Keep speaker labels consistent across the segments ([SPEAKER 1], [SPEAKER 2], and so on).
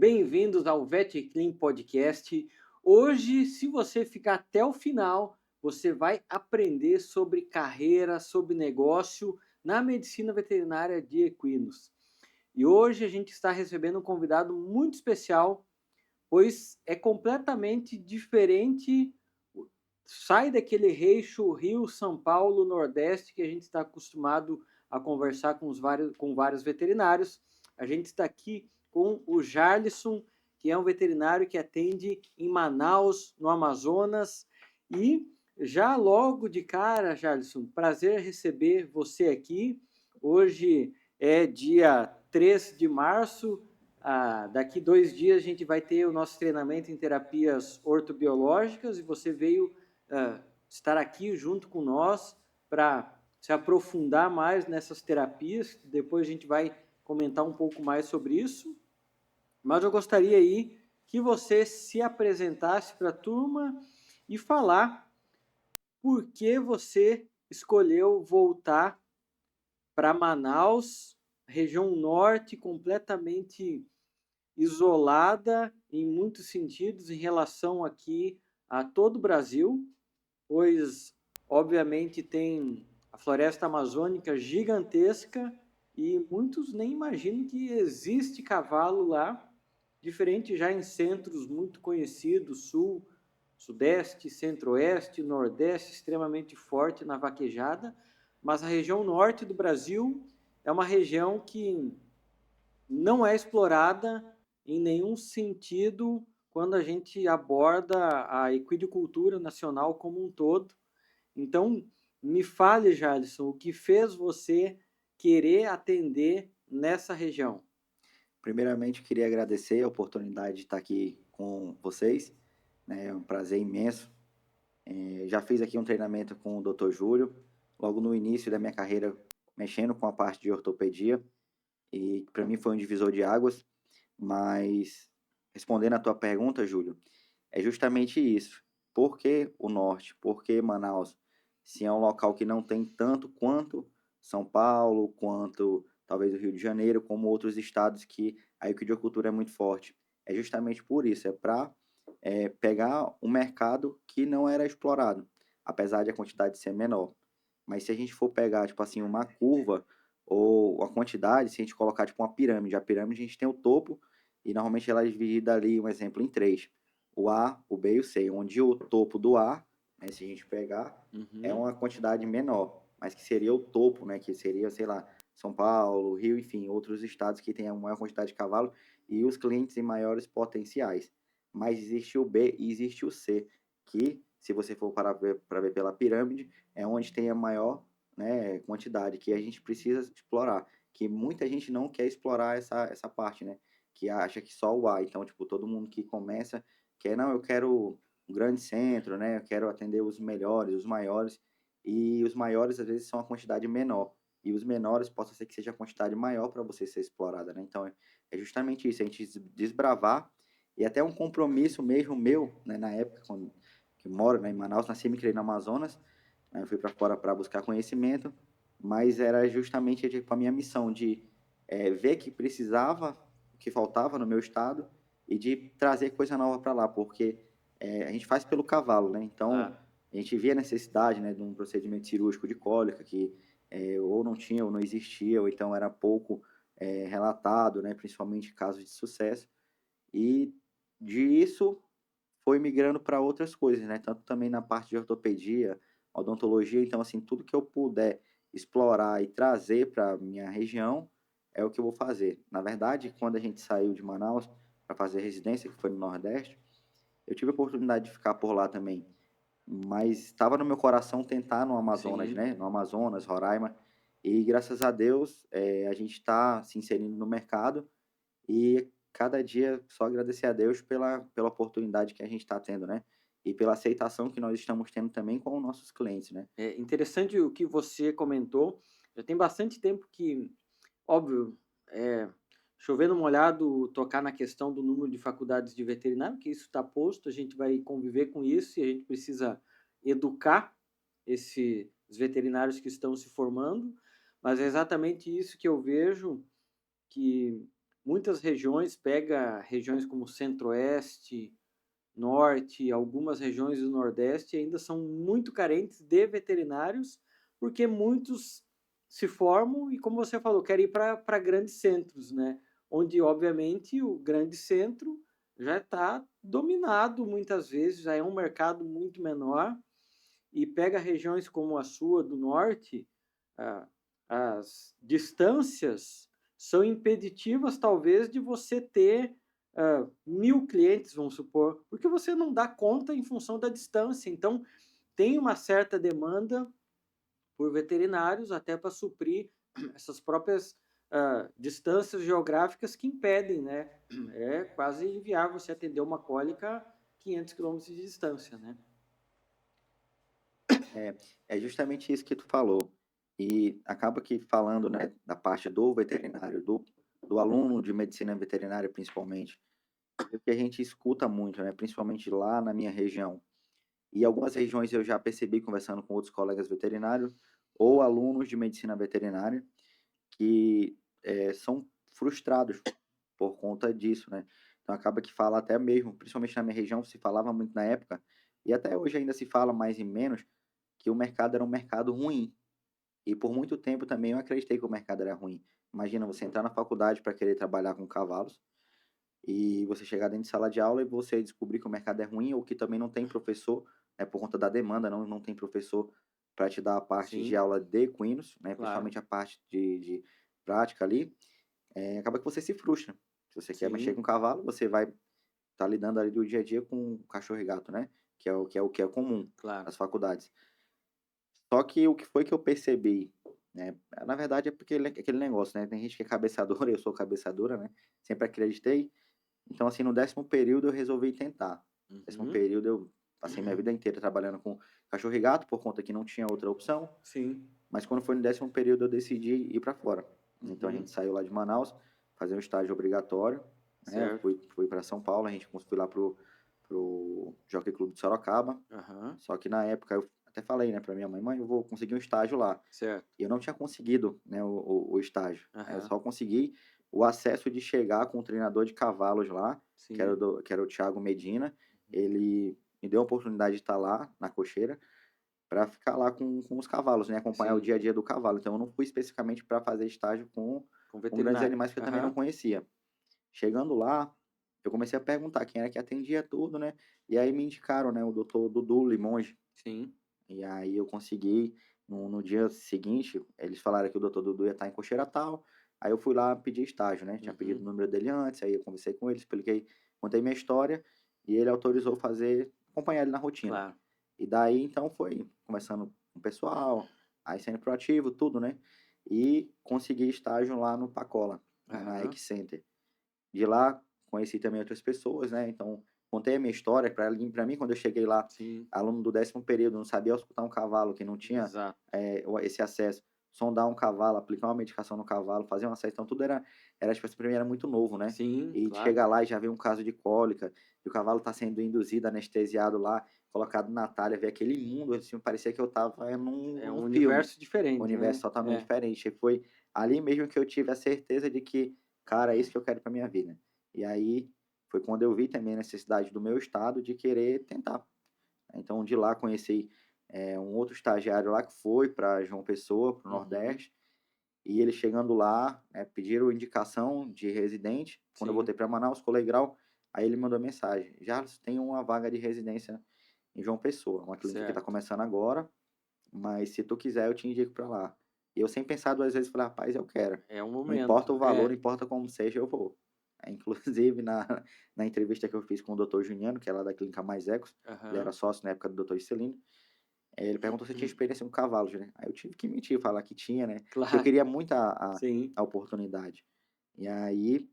[SPEAKER 1] bem-vindos ao VetClean Podcast. Hoje, se você ficar até o final, você vai aprender sobre carreira, sobre negócio na medicina veterinária de equinos. E hoje a gente está recebendo um convidado muito especial, pois é completamente diferente, sai daquele eixo Rio-São Paulo-Nordeste que a gente está acostumado a conversar com vários veterinários. A gente está aqui com o Jarlisson, que é um veterinário que atende em Manaus, no Amazonas. E já logo de cara, Jarlisson, prazer receber você aqui. Hoje é dia 3 de março. Daqui 2 dias a gente vai ter o nosso treinamento em terapias ortobiológicas e você veio estar aqui junto com nós para se aprofundar mais nessas terapias. Depois a gente vai comentar um pouco mais sobre isso. Mas eu gostaria aí que você se apresentasse para a turma e falar por que você escolheu voltar para Manaus, região norte, completamente isolada em muitos sentidos em relação aqui a todo o Brasil, pois obviamente tem a floresta amazônica gigantesca e muitos nem imaginam que existe cavalo lá, diferente já em centros muito conhecidos, sul, sudeste, centro-oeste, nordeste, extremamente forte na vaquejada, mas a região norte do Brasil é uma região que não é explorada em nenhum sentido quando a gente aborda a equidicultura nacional como um todo. Então, me fale, Jalisson, o que fez você querer atender nessa região?
[SPEAKER 2] Primeiramente, queria agradecer a oportunidade de estar aqui com vocês, né? É um prazer imenso. Já fiz aqui um treinamento com o Dr. Júlio, logo no início da minha carreira, mexendo com a parte de ortopedia, e para mim foi um divisor de águas, mas respondendo a tua pergunta, Júlio, é justamente isso. Por que o norte? Por que Manaus? Se é um local que não tem tanto quanto São Paulo, quanto talvez o Rio de Janeiro, como outros estados que a equidicultura é muito forte. É justamente por isso, é para pegar um mercado que não era explorado, apesar de a quantidade ser menor. Mas se a gente for pegar, tipo assim, uma curva ou a quantidade, se a gente colocar tipo uma pirâmide, a pirâmide a gente tem o topo e normalmente ela é dividida ali, um exemplo, em três. O A, o B e o C, onde o topo do A, né, se a gente pegar, é uma quantidade menor, mas que seria o topo, né, que seria, sei lá, São Paulo, Rio, enfim, outros estados que têm a maior quantidade de cavalo e os clientes em maiores potenciais. Mas existe o B e existe o C, que, se você for para ver pela pirâmide, é onde tem a maior, né, quantidade, que a gente precisa explorar, que muita gente não quer explorar essa parte, né, que acha que só o A. Então, tipo, todo mundo que começa quer, não, eu quero um grande centro, né, eu quero atender os melhores, os maiores, e os maiores às vezes são a quantidade menor, e os menores possa ser que seja a quantidade maior para você ser explorada, né? Então, é justamente isso, a gente desbravar, e até um compromisso mesmo meu, né, na época, quando, que moro, né, em Manaus, nasci e me criei no Amazonas, né, fui para fora para buscar conhecimento, mas era justamente tipo, a minha missão de ver que precisava, que faltava no meu estado, e de trazer coisa nova para lá, porque a gente faz pelo cavalo, né? Então, a gente via a necessidade, né, de um procedimento cirúrgico de cólica que ou não tinha ou não existia, ou então era pouco relatado, né, principalmente casos de sucesso. E disso foi migrando para outras coisas, né? Tanto também na parte de ortopedia, odontologia. Então, assim, tudo que eu puder explorar e trazer para minha região é o que eu vou fazer. Na verdade, quando a gente saiu de Manaus para fazer residência, que foi no Nordeste, eu tive a oportunidade de ficar por lá também. Mas estava no meu coração tentar no Amazonas,
[SPEAKER 1] Sim.
[SPEAKER 2] né? No Amazonas, Roraima. E graças a Deus, a gente está se inserindo no mercado e cada dia só agradecer a Deus pela oportunidade que a gente está tendo, né? E pela aceitação que nós estamos tendo também com os nossos clientes, né?
[SPEAKER 1] É interessante o que você comentou. Já tem bastante tempo que, óbvio, chovendo molhado, tocar na questão do número de faculdades de veterinário, que isso está posto, a gente vai conviver com isso e a gente precisa educar esses veterinários que estão se formando, mas é exatamente isso que eu vejo, que muitas regiões, pega regiões como Centro-Oeste, Norte, algumas regiões do Nordeste ainda são muito carentes de veterinários, porque muitos se formam e, como você falou, querem ir para grandes centros, né? Onde, obviamente, o grande centro já está dominado muitas vezes, já é um mercado muito menor, e pega regiões como a sua, do Norte, ah, as distâncias são impeditivas, talvez, de você ter 1.000 clientes, vamos supor, porque você não dá conta em função da distância. Então, tem uma certa demanda por veterinários até para suprir essas próprias distâncias geográficas que impedem, né? É quase inviável você atender uma cólica a 500 quilômetros de distância, né?
[SPEAKER 2] É, é justamente isso que tu falou. E acaba que falando, né, da parte do veterinário, do aluno de medicina veterinária principalmente, o que a gente escuta muito, né, principalmente lá na minha região. E algumas regiões eu já percebi conversando com outros colegas veterinários ou alunos de medicina veterinária que são frustrados por conta disso, né? Então acaba que fala até mesmo, principalmente na minha região, se falava muito na época, e até hoje ainda se fala mais e menos, que o mercado era um mercado ruim. E por muito tempo também eu acreditei que o mercado era ruim. Imagina você entrar na faculdade para querer trabalhar com cavalos, e você chegar dentro de sala de aula e você descobrir que o mercado é ruim ou que também não tem professor, né, por conta da demanda, não tem professor para te dar a parte de
[SPEAKER 1] Sim,
[SPEAKER 2] aula de equinos, né,
[SPEAKER 1] claro.
[SPEAKER 2] principalmente a parte de prática ali, acaba que você se frustra. Se você quer mexer
[SPEAKER 1] Sim,
[SPEAKER 2] com cavalo, você vai estar lidando ali do dia a dia com cachorro e gato, né, que é comum
[SPEAKER 1] claro.
[SPEAKER 2] nas faculdades. Só que o que foi que eu percebi, né, na verdade é porque aquele negócio, né, tem gente que é cabeça dura, eu sou cabeça dura, né, sempre acreditei, então, assim, no 10º período eu resolvi tentar. No 10º
[SPEAKER 1] Uhum.
[SPEAKER 2] período eu passei minha vida inteira trabalhando com cachorro e gato, por conta que não tinha outra opção,
[SPEAKER 1] Sim.
[SPEAKER 2] mas quando foi no 10º período eu decidi ir para fora. Então a
[SPEAKER 1] Uhum.
[SPEAKER 2] gente saiu lá de Manaus, fazer um estágio obrigatório, né, eu
[SPEAKER 1] Certo.
[SPEAKER 2] fui para São Paulo, a gente fui lá pro Jockey Club de Sorocaba,
[SPEAKER 1] Aham.
[SPEAKER 2] só que na época eu até falei, né, para minha mãe: "Mãe, eu vou conseguir um estágio lá".
[SPEAKER 1] Certo.
[SPEAKER 2] E eu não tinha conseguido, né, o estágio, né, eu
[SPEAKER 1] Aham.
[SPEAKER 2] só consegui o acesso de chegar com o treinador de cavalos lá,
[SPEAKER 1] Sim.
[SPEAKER 2] que era o Thiago Medina, ele me deu a oportunidade de estar lá na cocheira, para ficar lá com os cavalos, né, acompanhar o
[SPEAKER 1] Sim.
[SPEAKER 2] dia a dia do cavalo, então eu não fui especificamente para fazer estágio
[SPEAKER 1] Com
[SPEAKER 2] com grandes
[SPEAKER 1] veterinário.
[SPEAKER 2] animais que eu também não
[SPEAKER 1] Aham.
[SPEAKER 2] conhecia. Chegando lá, eu comecei a perguntar quem era que atendia tudo, né, e aí me indicaram, né, o doutor Dudu Limonge,
[SPEAKER 1] Sim.
[SPEAKER 2] e aí eu consegui, no dia seguinte, eles falaram que o doutor Dudu ia estar em Cocheira tal, aí eu fui lá pedir estágio, né, tinha pedido o
[SPEAKER 1] Uhum.
[SPEAKER 2] número dele antes, aí eu conversei com ele, expliquei, contei minha história, e ele autorizou acompanhar ele na rotina.
[SPEAKER 1] Claro.
[SPEAKER 2] E daí então foi conversando com o pessoal, aí sendo proativo, tudo, né, e consegui estágio lá no Pacola, né, na
[SPEAKER 1] Aham.
[SPEAKER 2] Egg Center. De lá, conheci também outras pessoas, né, então contei a minha história para mim, quando eu cheguei lá,
[SPEAKER 1] Sim.
[SPEAKER 2] aluno do 10º período, não sabia auscultar um cavalo, que não tinha,
[SPEAKER 1] Exato.
[SPEAKER 2] esse acesso, sondar um cavalo, aplicar uma medicação no cavalo, fazer um acesso, então tudo era tipo assim, pra mim era muito novo, né.
[SPEAKER 1] Sim,
[SPEAKER 2] E de
[SPEAKER 1] claro.
[SPEAKER 2] chegar lá e já ver um caso de cólica, e o cavalo tá sendo induzido, anestesiado lá, colocado na talha, ver aquele mundo, assim, parecia que eu estava
[SPEAKER 1] É
[SPEAKER 2] num
[SPEAKER 1] um
[SPEAKER 2] filme,
[SPEAKER 1] universo
[SPEAKER 2] um
[SPEAKER 1] diferente,
[SPEAKER 2] universo
[SPEAKER 1] né?
[SPEAKER 2] totalmente
[SPEAKER 1] É.
[SPEAKER 2] diferente. E foi ali mesmo que eu tive a certeza de que: "Cara, é isso que eu quero pra minha vida". E aí, foi quando eu vi também a necessidade do meu estado de querer tentar. Então de lá conheci, um outro estagiário lá que foi para João Pessoa, para o
[SPEAKER 1] Uhum.
[SPEAKER 2] Nordeste, e ele chegando lá, pediram indicação de residente, quando eu
[SPEAKER 1] Sim.
[SPEAKER 2] voltei para Manaus, colei grau, aí ele mandou mensagem: "Jarles, tem uma vaga de residência em João Pessoa, uma clínica que está
[SPEAKER 1] Certo.
[SPEAKER 2] começando agora, mas se tu quiser eu te indico para lá". E eu sem pensar 2 vezes falei: "Rapaz, eu quero".
[SPEAKER 1] É um
[SPEAKER 2] Não importa
[SPEAKER 1] momento.
[SPEAKER 2] o valor,
[SPEAKER 1] É.
[SPEAKER 2] não importa como seja, eu vou. Inclusive na entrevista que eu fiz com o doutor Juniano, que é lá da clínica Mais Ecos, ele era
[SPEAKER 1] Aham.
[SPEAKER 2] sócio na época do doutor Juscelino, ele perguntou se eu tinha experiência com cavalos, né. Aí eu tive que mentir, falar que tinha, né, porque eu
[SPEAKER 1] Claro.
[SPEAKER 2] queria muito a
[SPEAKER 1] Sim.
[SPEAKER 2] a oportunidade. E aí,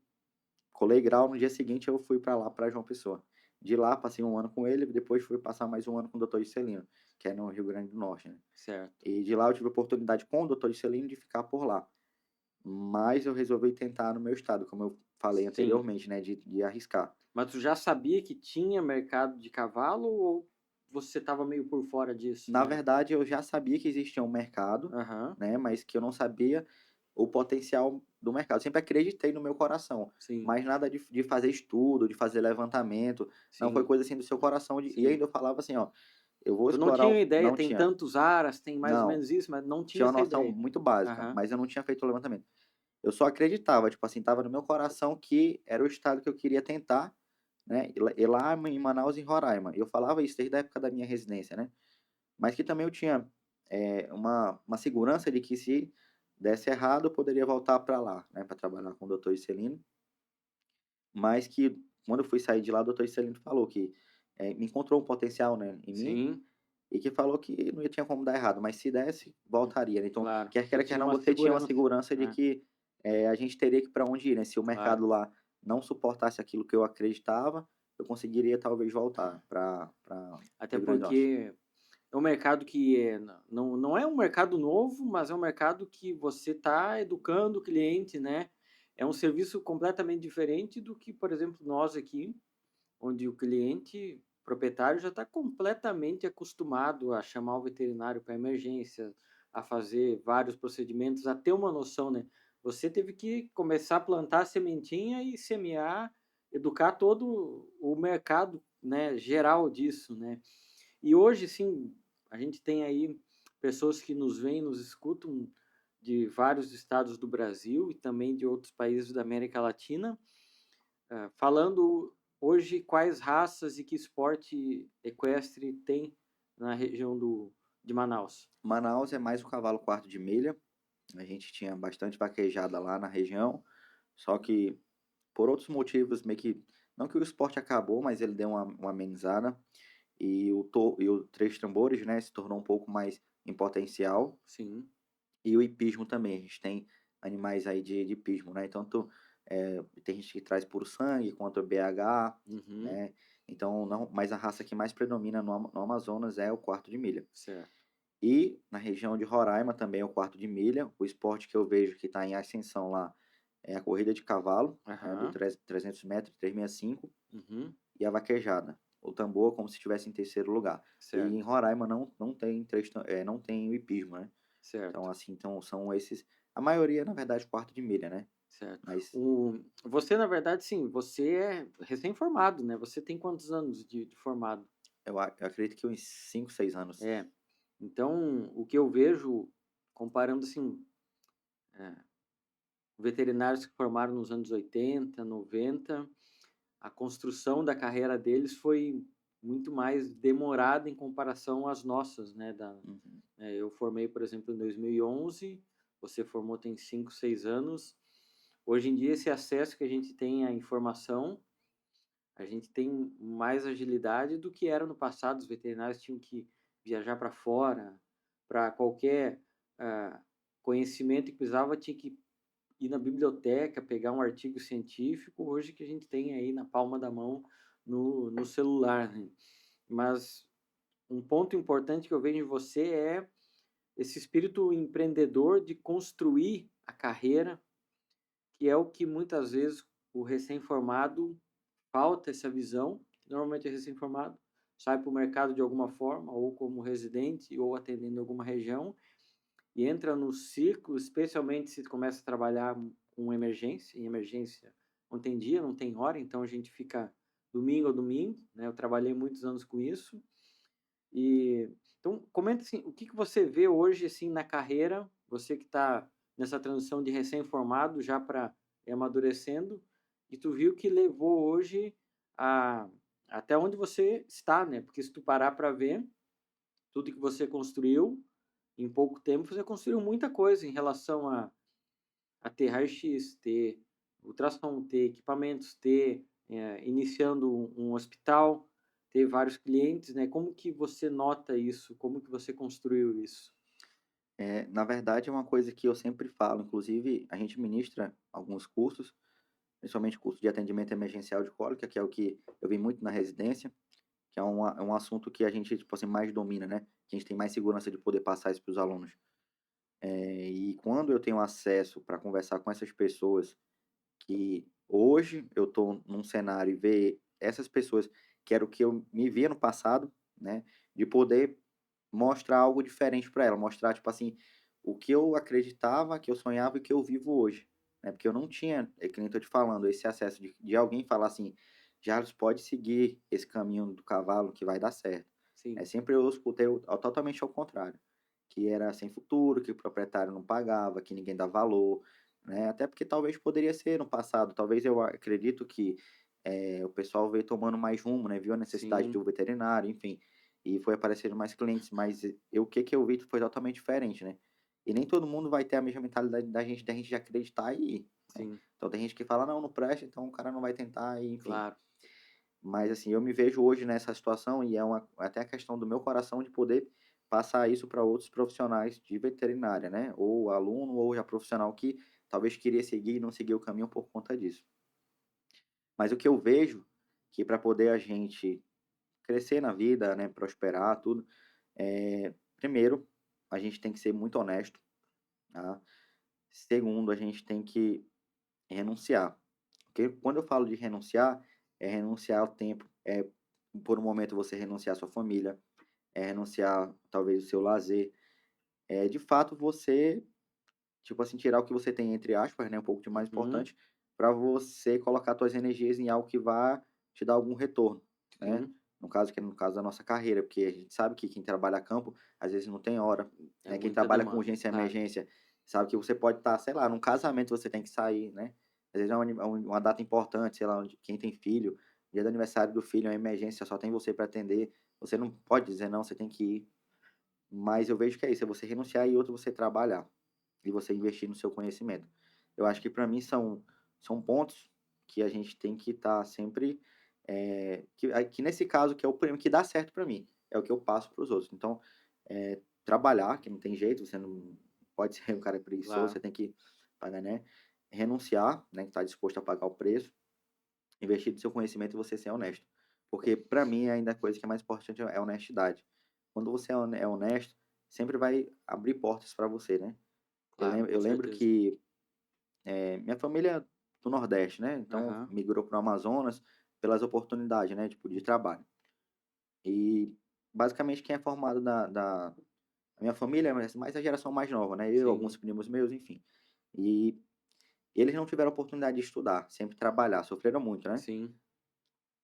[SPEAKER 2] colei grau, no dia seguinte eu fui para lá, para João Pessoa. De lá passei 1 ano com ele, depois fui passar mais 1 ano com o doutor Juscelino, que é no Rio Grande do Norte, né.
[SPEAKER 1] Certo.
[SPEAKER 2] E de lá eu tive a oportunidade com o doutor Juscelino de ficar por lá. Mas eu resolvi tentar no meu estado, como eu falei
[SPEAKER 1] Sim.
[SPEAKER 2] anteriormente, né, de arriscar.
[SPEAKER 1] Mas tu já sabia que tinha mercado de cavalo ou você estava meio por fora disso,
[SPEAKER 2] Na
[SPEAKER 1] né?
[SPEAKER 2] verdade, eu já sabia que existia um mercado,
[SPEAKER 1] Aham.
[SPEAKER 2] né, mas que eu não sabia, o potencial do mercado. Sempre acreditei no meu coração,
[SPEAKER 1] sim,
[SPEAKER 2] mas nada de fazer estudo, de fazer levantamento, não, foi
[SPEAKER 1] sim,
[SPEAKER 2] coisa assim do seu coração e
[SPEAKER 1] sim.
[SPEAKER 2] ainda eu falava assim: "Ó, eu vou
[SPEAKER 1] Tu não
[SPEAKER 2] explorar
[SPEAKER 1] tinha
[SPEAKER 2] o",
[SPEAKER 1] ideia,
[SPEAKER 2] não
[SPEAKER 1] tem
[SPEAKER 2] tinha,
[SPEAKER 1] tantos aras, tem mais ou
[SPEAKER 2] não,
[SPEAKER 1] menos isso, mas não tinha
[SPEAKER 2] tinha uma
[SPEAKER 1] essa
[SPEAKER 2] noção
[SPEAKER 1] ideia.
[SPEAKER 2] muito básica,
[SPEAKER 1] Aham,
[SPEAKER 2] mas eu não tinha feito o levantamento. Eu só acreditava, tipo assim, estava no meu coração que era o estado que eu queria tentar, né, e lá em Manaus e em Roraima. E eu falava isso desde a época da minha residência, né, mas que também eu tinha, uma segurança de que se desse errado eu poderia voltar para lá, né, para trabalhar com o doutor Juscelino, mas que quando eu fui sair de lá, o doutor Juscelino falou que, me encontrou um potencial, né, em mim,
[SPEAKER 1] sim,
[SPEAKER 2] e que falou que não tinha como dar errado, mas se desse, voltaria, né. Então,
[SPEAKER 1] claro.
[SPEAKER 2] quer
[SPEAKER 1] Tu
[SPEAKER 2] queira, quer
[SPEAKER 1] tinha
[SPEAKER 2] não,
[SPEAKER 1] uma
[SPEAKER 2] você tinha uma
[SPEAKER 1] segurança.
[SPEAKER 2] segurança de
[SPEAKER 1] É,
[SPEAKER 2] que, a gente teria que ir pra onde ir, né. Se o
[SPEAKER 1] claro.
[SPEAKER 2] mercado lá não suportasse aquilo que eu acreditava, eu conseguiria talvez voltar para
[SPEAKER 1] Até
[SPEAKER 2] Rio Grande do Norte.
[SPEAKER 1] porque é um mercado que não é um mercado novo, mas é um mercado que você está educando o cliente, né. É um serviço completamente diferente do que, por exemplo, nós aqui, onde o cliente proprietário já está completamente acostumado a chamar o veterinário para emergência, a fazer vários procedimentos, a ter uma noção, né. Você teve que começar a plantar a sementinha e semear, educar todo o mercado, né, geral disso, né. E hoje, sim, a gente tem aí pessoas que nos veem, nos escutam de vários estados do Brasil e também de outros países da América Latina, falando hoje quais raças e que esporte equestre tem na região de Manaus.
[SPEAKER 2] Manaus é mais o cavalo quarto de milha, a gente tinha bastante vaquejada lá na região, só que por outros motivos, meio que não que o esporte acabou, mas ele deu uma amenizada, e o três tambores, né, se tornou um pouco mais em potencial.
[SPEAKER 1] Sim.
[SPEAKER 2] E o hipismo também, a gente tem animais aí de hipismo, né, tanto, tem gente que traz puro sangue quanto o BH,
[SPEAKER 1] Uhum.
[SPEAKER 2] né, então não, mas a raça que mais predomina no Amazonas é o quarto de milha.
[SPEAKER 1] Certo.
[SPEAKER 2] E na região de Roraima também é o quarto de milha, o esporte que eu vejo que está em ascensão lá é a corrida de cavalo, né, do
[SPEAKER 1] Aham.
[SPEAKER 2] 300 metros, 365,
[SPEAKER 1] Uhum.
[SPEAKER 2] e a vaquejada, o tambor como se estivesse em terceiro lugar. E em
[SPEAKER 1] Certo.
[SPEAKER 2] Roraima não tem não tem o hipismo, né. Então,
[SPEAKER 1] Certo.
[SPEAKER 2] assim, então são esses, a maioria, na verdade, quarto de milha, né,
[SPEAKER 1] Certo.
[SPEAKER 2] mas
[SPEAKER 1] Você, na verdade, sim, você é recém-formado, né? Você tem quantos anos de formado?
[SPEAKER 2] eu acredito que uns 5, 6 anos.
[SPEAKER 1] É. Então, o que eu vejo, comparando assim, é, veterinários que formaram nos anos 80, 90, a construção da carreira deles foi muito mais demorada em comparação às nossas, né?
[SPEAKER 2] Uhum.
[SPEAKER 1] Eu formei, por exemplo, em 2011, você formou tem 5, 6 anos. Hoje em dia, esse acesso que a gente tem à informação, a gente tem mais agilidade do que era no passado. Os veterinários tinham que viajar para fora, para qualquer ah, conhecimento que precisava, tinha que ir na biblioteca, pegar um artigo científico. Hoje que a gente tem aí na palma da mão no celular, né? Mas um ponto importante que eu vejo em você é esse espírito empreendedor de construir a carreira, que é o que muitas vezes o recém-formado falta essa visão. Normalmente é recém-formado, sai para o mercado de alguma forma, ou como residente, ou atendendo alguma região, e entra no ciclo, especialmente se começa a trabalhar com emergência, em emergência não tem dia, não tem hora, então a gente fica domingo a domingo, né? Eu trabalhei muitos anos com isso. E então comenta assim, o que que você vê hoje assim na carreira, você que está nessa transição de recém-formado já para amadurecendo, e tu viu que levou hoje a até onde você está, né? Porque se tu parar para ver, tudo que você construiu em pouco tempo, você construiu muita coisa em relação a ter raio-x, ter ultrassom, ter equipamentos, ter, iniciando um hospital, ter vários clientes, né. Como que você nota isso? Como que você construiu isso?
[SPEAKER 2] Na verdade é uma coisa que eu sempre falo, inclusive a gente ministra alguns cursos, principalmente curso de atendimento emergencial de cólica, que é o que eu vi muito na residência, que é um assunto que a gente, tipo assim, mais domina, né, que a gente tem mais segurança de poder passar isso para os alunos. E quando eu tenho acesso para conversar com essas pessoas, que hoje eu estou num cenário e ver essas pessoas que era o que eu me via no passado, né, de poder mostrar algo diferente para ela, mostrar, tipo assim, o que eu acreditava, que eu sonhava e que eu vivo hoje, né, porque eu não tinha, que nem tô te falando, esse acesso de alguém falar assim: "Jarles, pode seguir esse caminho do cavalo que vai dar certo".
[SPEAKER 1] Sim.
[SPEAKER 2] Sempre eu escutei totalmente ao contrário, que era sem futuro, que o proprietário não pagava, que ninguém dá valor, né, até porque talvez poderia ser no passado, talvez eu acredito que, o pessoal veio tomando mais rumo, né, viu a necessidade
[SPEAKER 1] Sim,
[SPEAKER 2] do veterinário, enfim, e foi aparecendo mais clientes, mas o que que eu vi foi totalmente diferente, né. E nem todo mundo vai ter a mesma mentalidade da gente de acreditar e ir, né.
[SPEAKER 1] sim,
[SPEAKER 2] Então tem gente que fala: "Não, não presta", então o cara não vai tentar e enfim.
[SPEAKER 1] claro.
[SPEAKER 2] Mas assim, eu me vejo hoje nessa situação e é até a questão do meu coração de poder passar isso para outros profissionais de veterinária, né, ou aluno ou já profissional que talvez queria seguir e não seguiu o caminho por conta disso. Mas o que eu vejo, que para poder a gente crescer na vida, né, prosperar, tudo, primeiro, a gente tem que ser muito honesto, tá. Segundo, a gente tem que renunciar. Porque quando eu falo de renunciar, é renunciar ao tempo, por um momento você renunciar à sua família, é renunciar talvez o seu lazer, é de fato você, tipo assim, tirar o que você tem entre aspas, né, um pouco de mais
[SPEAKER 1] Uhum,
[SPEAKER 2] importante, para você colocar suas energias em algo que vá te dar algum retorno, né.
[SPEAKER 1] sim,
[SPEAKER 2] No caso que é no caso da nossa carreira, porque a gente sabe que quem trabalha a campo, às vezes não tem hora,
[SPEAKER 1] é
[SPEAKER 2] né, quem
[SPEAKER 1] muita
[SPEAKER 2] trabalha com
[SPEAKER 1] demanda,
[SPEAKER 2] urgência e
[SPEAKER 1] claro.
[SPEAKER 2] emergência, sabe que você pode estar, sei lá, num casamento você tem que sair, né. Às vezes é uma data importante, sei lá, onde quem tem filho, dia do aniversário do filho é uma emergência, só tem você para atender, você não pode dizer não, você tem que ir. Mas eu vejo que é isso, é você renunciar e outro você trabalhar, e você investir no seu conhecimento. Eu acho que para mim são pontos que a gente tem que estar sempre, que nesse caso que é o prêmio que dá certo para mim, é o que eu passo para os outros. Então, trabalhar, que não tem jeito, você não pode ser um cara preguiçoso,
[SPEAKER 1] Claro,
[SPEAKER 2] você tem que pagar, né, renunciar, né, que está disposto a pagar o preço, investir no seu conhecimento e você ser honesto. Porque para mim ainda a coisa que é mais importante é a honestidade. Quando você é honesto, sempre vai abrir portas para você, né. Eu
[SPEAKER 1] claro,
[SPEAKER 2] lembro
[SPEAKER 1] com
[SPEAKER 2] eu lembro
[SPEAKER 1] certeza.
[SPEAKER 2] que, minha família é do Nordeste, né, então
[SPEAKER 1] Aham,
[SPEAKER 2] migrou para o Amazonas pelas oportunidades, né, tipo, de trabalho. E basicamente quem é formado da minha família é mais a geração mais nova, né, eu, alguns
[SPEAKER 1] sim,
[SPEAKER 2] primos meus, enfim. E eles não tiveram oportunidade de estudar, sempre trabalhar, sofreram muito, né.
[SPEAKER 1] sim,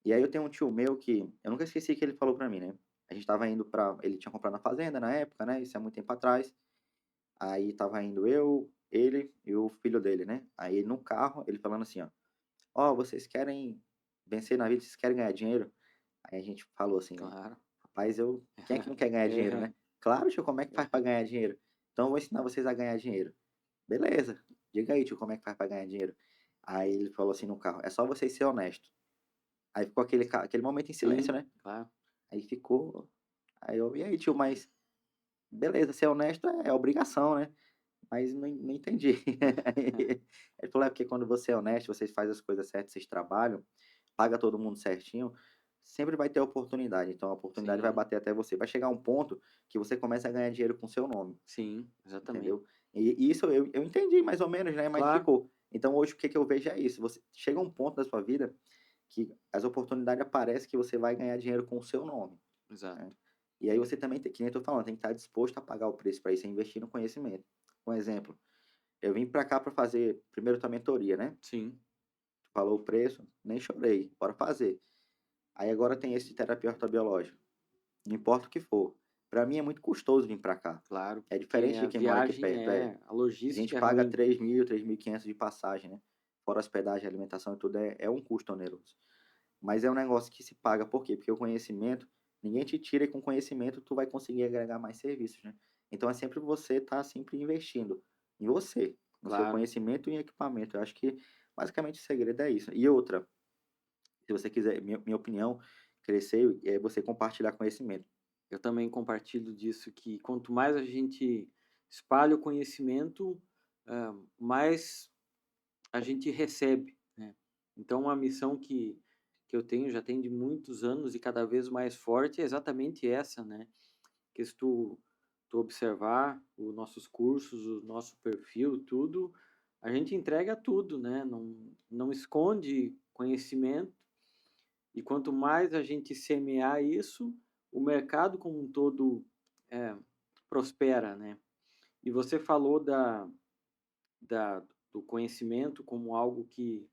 [SPEAKER 2] E aí eu tenho um tio meu que eu nunca esqueci que ele falou pra mim, né, a gente estava indo pra ele tinha comprado uma fazenda na época, né, isso é muito tempo atrás, aí estava indo eu, ele e o filho dele, né, aí no carro ele falando assim, ó: "Ó, vocês querem vencer na vida, vocês querem ganhar dinheiro?" Aí a gente falou assim:
[SPEAKER 1] claro.
[SPEAKER 2] "Rapaz, eu quem é que não quer ganhar dinheiro,
[SPEAKER 1] É,
[SPEAKER 2] né?" "Claro, tio, como é que faz pra
[SPEAKER 1] é.
[SPEAKER 2] ganhar dinheiro?" "Então eu vou ensinar vocês a ganhar dinheiro." "Beleza, diga aí, tio, como é que faz pra ganhar dinheiro?" Aí ele falou assim no carro: "É só vocês ser honesto." Aí ficou aquele momento em silêncio,
[SPEAKER 1] Sim,
[SPEAKER 2] né.
[SPEAKER 1] claro.
[SPEAKER 2] Aí ficou, aí eu: "E aí, tio, mas beleza, ser honesto é obrigação, né?" Mas não entendi. Aí ele falou: "É porque quando você é honesto, vocês fazem as coisas certas, vocês trabalham, paga todo mundo certinho, sempre vai ter oportunidade, então a oportunidade vai
[SPEAKER 1] Sim,
[SPEAKER 2] bater até você. Vai chegar um ponto que você começa a ganhar dinheiro com seu nome",
[SPEAKER 1] sim, exatamente.
[SPEAKER 2] entendeu. E isso eu entendi mais ou menos, né, mas
[SPEAKER 1] Claro,
[SPEAKER 2] ficou. Então hoje o que que eu vejo é isso, você chega um ponto da sua vida que as oportunidades aparecem que você vai ganhar dinheiro com o seu nome, né.
[SPEAKER 1] exato.
[SPEAKER 2] E aí você também tem, que nem eu tô falando, tem que estar disposto a pagar o preço para isso, é investir no conhecimento. Um exemplo, eu vim para cá para fazer primeiro tua mentoria, né,
[SPEAKER 1] Sim,
[SPEAKER 2] tu falou o preço, nem chorei, bora fazer. Aí agora tem esse de terapia ortobiológica, não importa o que for. Para mim é muito custoso vir para cá,
[SPEAKER 1] claro,
[SPEAKER 2] é
[SPEAKER 1] porque
[SPEAKER 2] diferente de
[SPEAKER 1] a
[SPEAKER 2] quem mora aqui
[SPEAKER 1] viagem
[SPEAKER 2] perto,
[SPEAKER 1] a
[SPEAKER 2] a gente
[SPEAKER 1] logística é
[SPEAKER 2] paga
[SPEAKER 1] ruim.
[SPEAKER 2] 3.000, 3.500 de passagem, né, fora hospedagem, alimentação e tudo, é um custo oneroso. Mas é um negócio que se paga, por quê? Porque o conhecimento, ninguém te tira e com conhecimento tu vai conseguir agregar mais serviços, né. Então é sempre você tá sempre investindo em você, no seu
[SPEAKER 1] Claro,
[SPEAKER 2] conhecimento e em equipamento. Eu acho que basicamente o segredo é isso. E outra, se você quiser, minha opinião, crescer, é você compartilhar conhecimento.
[SPEAKER 1] eu também compartilho disso, que quanto mais a gente espalha o conhecimento, mais a gente recebe, né. Então uma missão que eu tenho, já tem de muitos anos e cada vez mais forte, é exatamente essa, né, que se tu observar os nossos cursos, o nosso perfil, tudo, a gente entrega tudo, né, não esconde conhecimento, e quanto mais a gente semear isso, o mercado como um todo, eh, prospera, né. E você falou da do conhecimento como algo que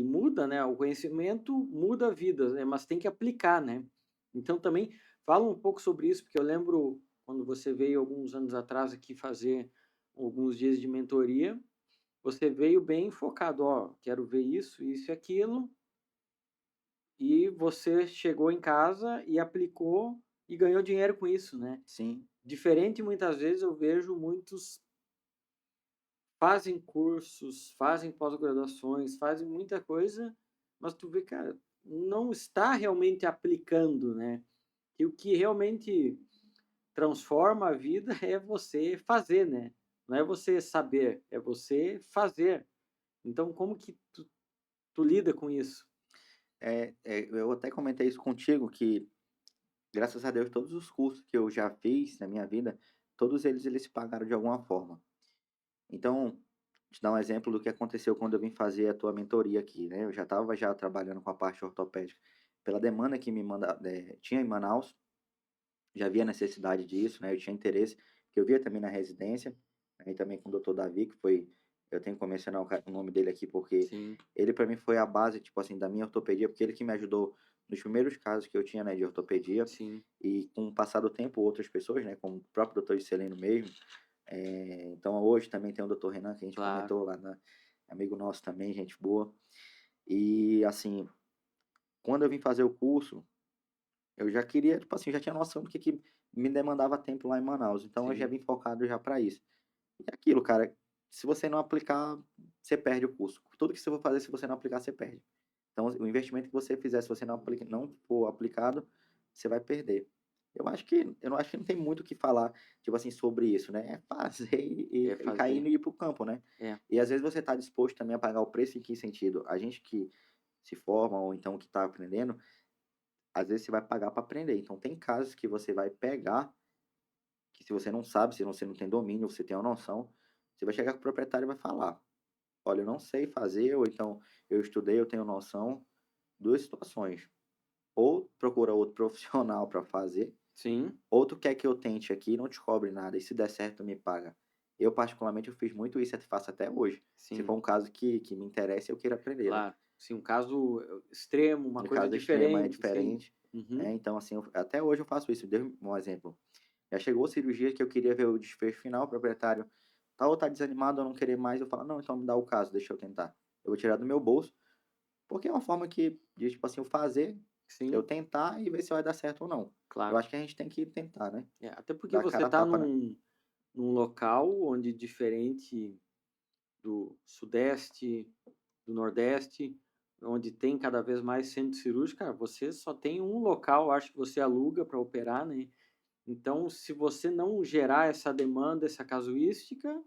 [SPEAKER 1] muda, né, o conhecimento muda vidas, né, mas tem que aplicar, né. Então também fala um pouco sobre isso, porque eu lembro quando você veio alguns anos atrás aqui fazer alguns dias de mentoria, você veio bem focado: "Ó, quero ver isso e aquilo", e você chegou em casa e aplicou e ganhou dinheiro com isso, né.
[SPEAKER 2] Sim,
[SPEAKER 1] Diferente muitas vezes eu vejo muitos fazem cursos, fazem pós-graduações, fazem muita coisa, mas tu vê, cara, não está realmente aplicando, né. E o que realmente transforma a vida é você fazer, né. Não é você saber, é você fazer. Então como que tu lida com isso?
[SPEAKER 2] eu até comentei isso contigo que, graças a Deus, todos os cursos que eu já fiz na minha vida, todos eles se pagaram de alguma forma. Então, te dar um exemplo do que aconteceu quando eu vim fazer a tua mentoria aqui, né, eu já estava já trabalhando com a parte ortopédica, pela demanda que tinha em Manaus, já havia necessidade disso, né, eu tinha interesse, que eu via também na residência, aí também com o doutor Davi, que foi eu tenho que mencionar o nome dele aqui, porque
[SPEAKER 1] Sim,
[SPEAKER 2] ele para mim foi a base, tipo assim, da minha ortopedia, porque ele que me ajudou nos primeiros casos que eu tinha, né, de ortopedia,
[SPEAKER 1] sim,
[SPEAKER 2] e com o passar do tempo outras pessoas, né, como o próprio doutor Juscelino mesmo, então hoje também tem o doutor Renan, que a gente
[SPEAKER 1] claro.
[SPEAKER 2] comentou lá, né, amigo nosso também, gente boa. E assim, quando eu vim fazer o curso, eu já queria, tipo assim, já tinha noção do que me demandava tempo lá em Manaus, então eu já
[SPEAKER 1] Sim,
[SPEAKER 2] vim focado já para isso. E é aquilo, cara, se você não aplicar, você perde o curso. Tudo que você for fazer, se você não aplicar, você perde. Então, o investimento que você fizer, se você não for aplicado, você vai perder. Eu não acho que não tem muito o que falar, tipo assim, sobre isso, né? É fazer
[SPEAKER 1] é
[SPEAKER 2] e cair
[SPEAKER 1] fazer.
[SPEAKER 2] e ir para o campo, né?
[SPEAKER 1] É,
[SPEAKER 2] E às vezes você está disposto também a pagar o preço em que sentido? A gente que se forma ou então que está aprendendo, às vezes você vai pagar para aprender. Então, tem casos que você vai pegar, que se você não sabe, se você não tem domínio, você tem uma noção, você vai chegar com o proprietário e vai falar: olha, eu não sei fazer, ou então eu estudei, eu tenho noção. Duas situações. Ou procura outro profissional para fazer,
[SPEAKER 1] sim,
[SPEAKER 2] ou tu quer que eu tente aqui e não te cobre nada, e se der certo me paga. Eu particularmente eu fiz muito isso e faço até hoje. Se for
[SPEAKER 1] sim,
[SPEAKER 2] um caso que me interessa, eu queira aprender, né.
[SPEAKER 1] claro. Sim, um caso extremo, uma
[SPEAKER 2] No
[SPEAKER 1] coisa
[SPEAKER 2] caso extremo é
[SPEAKER 1] diferente, sim.
[SPEAKER 2] diferente,
[SPEAKER 1] Uhum.
[SPEAKER 2] então assim, até hoje eu faço isso. Dei um exemplo, já chegou cirurgia que eu queria ver o desfecho final, o proprietário tá desanimado ou não querer mais, eu falo: "Não, então me dá o caso, deixa eu tentar". Eu vou tirar do meu bolso, porque é uma forma de, tipo assim, eu fazer, eu
[SPEAKER 1] Sim,
[SPEAKER 2] tentar e ver se vai dar certo ou não. Eu
[SPEAKER 1] claro.
[SPEAKER 2] acho que a gente tem que tentar, né,
[SPEAKER 1] É, até porque
[SPEAKER 2] dar a
[SPEAKER 1] você
[SPEAKER 2] cara a
[SPEAKER 1] está
[SPEAKER 2] tapa, né.
[SPEAKER 1] num local onde diferente do sudeste, do nordeste, onde tem cada vez mais centro cirúrgico, cara, você só tem um local, acho que você aluga para operar, né. Então, se você não gerar essa demanda, essa casuística,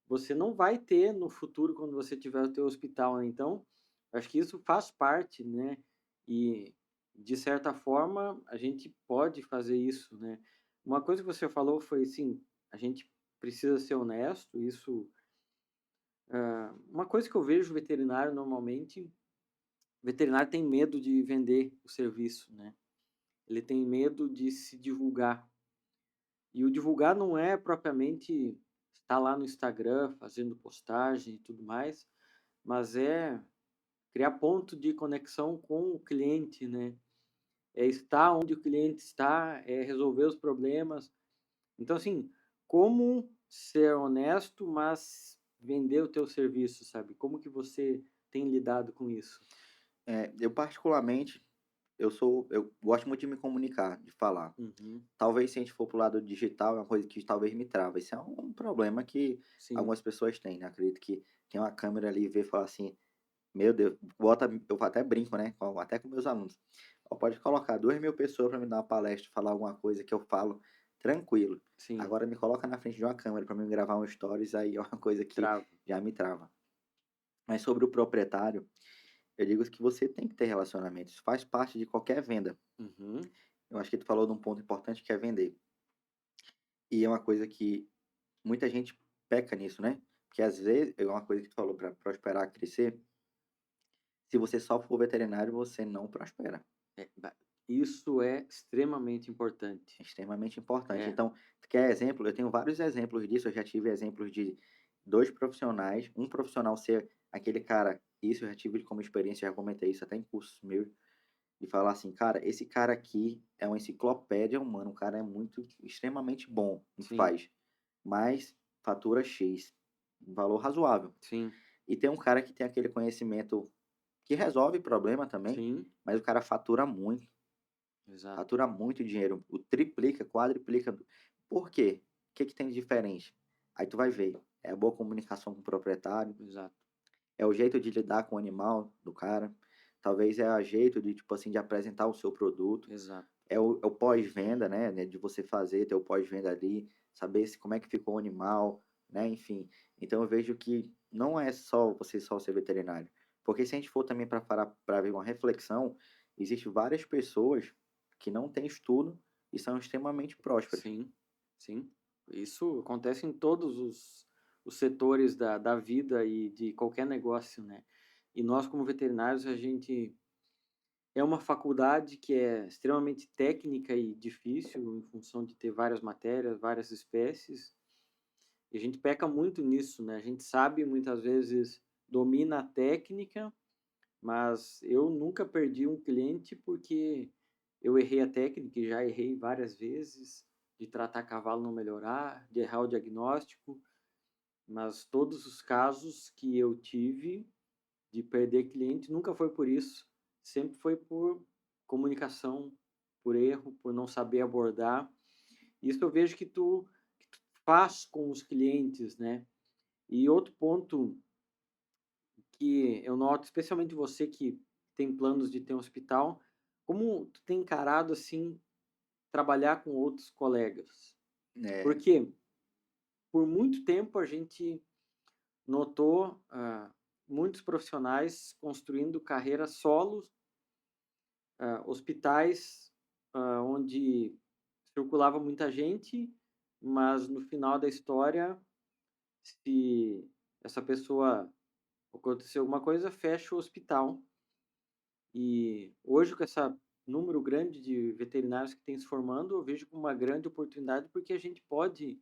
[SPEAKER 1] você não vai ter no futuro quando você tiver o teu hospital, né. Então, acho que isso faz parte, né, e de certa forma a gente pode fazer isso, né. Uma coisa que você falou foi assim, a gente precisa ser honesto, isso, uma coisa que eu vejo veterinário normalmente, veterinário tem medo de vender o serviço, né. Ele tem medo de se divulgar. E o divulgar não é propriamente estar lá no Instagram fazendo postagem e tudo mais, mas é criar ponto de conexão com o cliente, né. É estar onde o cliente está, é resolver os problemas. Então, assim, como ser honesto, mas vender o teu serviço, sabe? Como que você tem lidado com isso?
[SPEAKER 2] Eu particularmente, eu gosto muito de me comunicar, de falar.
[SPEAKER 1] Uhum.
[SPEAKER 2] Talvez se a gente for para o lado digital, é uma coisa que talvez me trava, isso é um problema que
[SPEAKER 1] Sim,
[SPEAKER 2] algumas pessoas têm, né, acredito que tem uma câmera ali e vê e fala assim: "Meu Deus", bota eu até brinco, né, até com meus alunos: "Ó, pode colocar 2.000 pessoas para me dar uma palestra, falar alguma coisa que eu falo tranquilo,
[SPEAKER 1] sim,
[SPEAKER 2] agora me coloca na frente de uma câmera para mim gravar um stories, aí é uma coisa que
[SPEAKER 1] trava.
[SPEAKER 2] já me trava". Mas sobre o proprietário, eu digo que você tem que ter relacionamento, isso faz parte de qualquer venda.
[SPEAKER 1] Uhum.
[SPEAKER 2] Eu acho que tu falou de um ponto importante que é vender. E é uma coisa que muita gente peca nisso, né? Porque às vezes, é uma coisa que tu falou, para prosperar, crescer, se você só for veterinário, você não prospera.
[SPEAKER 1] É, Isso é extremamente importante.
[SPEAKER 2] Extremamente importante.
[SPEAKER 1] É,
[SPEAKER 2] Então, tu quer exemplo? Eu tenho vários exemplos disso. Eu já tive exemplos de 2 profissionais, um profissional ser aquele cara, isso eu já tive como experiência, já comentei isso até em cursos meus, de falar assim: "Cara, esse cara aqui é uma enciclopédia humana, o cara é muito extremamente bom no que
[SPEAKER 1] sim,
[SPEAKER 2] faz, mas fatura X, um valor razoável".
[SPEAKER 1] sim,
[SPEAKER 2] E tem um cara que tem aquele conhecimento que resolve problema também,
[SPEAKER 1] sim,
[SPEAKER 2] mas o cara
[SPEAKER 1] exato,
[SPEAKER 2] fatura muito dinheiro, o triplica, quadriplica. Por quê? O que que tem de diferente? Aí tu vai ver, é a boa comunicação com o proprietário,
[SPEAKER 1] exato,
[SPEAKER 2] é o jeito de lidar com o animal do cara, talvez é o jeito de, tipo assim, de apresentar o seu produto,
[SPEAKER 1] exato.
[SPEAKER 2] é o pós-venda, né, de você fazer ter o pós-venda ali, saber se como é que ficou o animal, né, enfim. Então eu vejo que não é só ser veterinário, porque se a gente for também para parar pra ver uma reflexão, existe várias pessoas que não têm estudo e são extremamente prósperas.
[SPEAKER 1] Sim, sim. Isso acontece em todos os setores da vida e de qualquer negócio, né. E nós como veterinários, a gente é uma faculdade que é extremamente técnica e difícil, em função de ter várias matérias, várias espécies, e a gente peca muito nisso, né. A gente sabe, muitas vezes, domina a técnica, mas eu nunca perdi um cliente porque eu errei a técnica e já errei várias vezes, de tratar cavalo não melhorar, de errar o diagnóstico, mas todos os casos que eu tive de perder cliente nunca foi por isso, sempre foi por comunicação, por erro, por não saber abordar. Isso eu vejo que tu faz com os clientes, né. E outro ponto que eu noto, especialmente você que tem planos de ter um hospital, como tu tem encarado, assim, trabalhar com outros colegas?
[SPEAKER 2] É,
[SPEAKER 1] Porque por muito tempo a gente notou, muitos profissionais construindo carreiras solos, hospitais, onde circulava muita gente, mas no final da história, se essa pessoa aconteceu alguma coisa, fecha o hospital. E hoje, com essa número grande de veterinários que tem se formando, eu vejo como uma grande oportunidade, porque a gente pode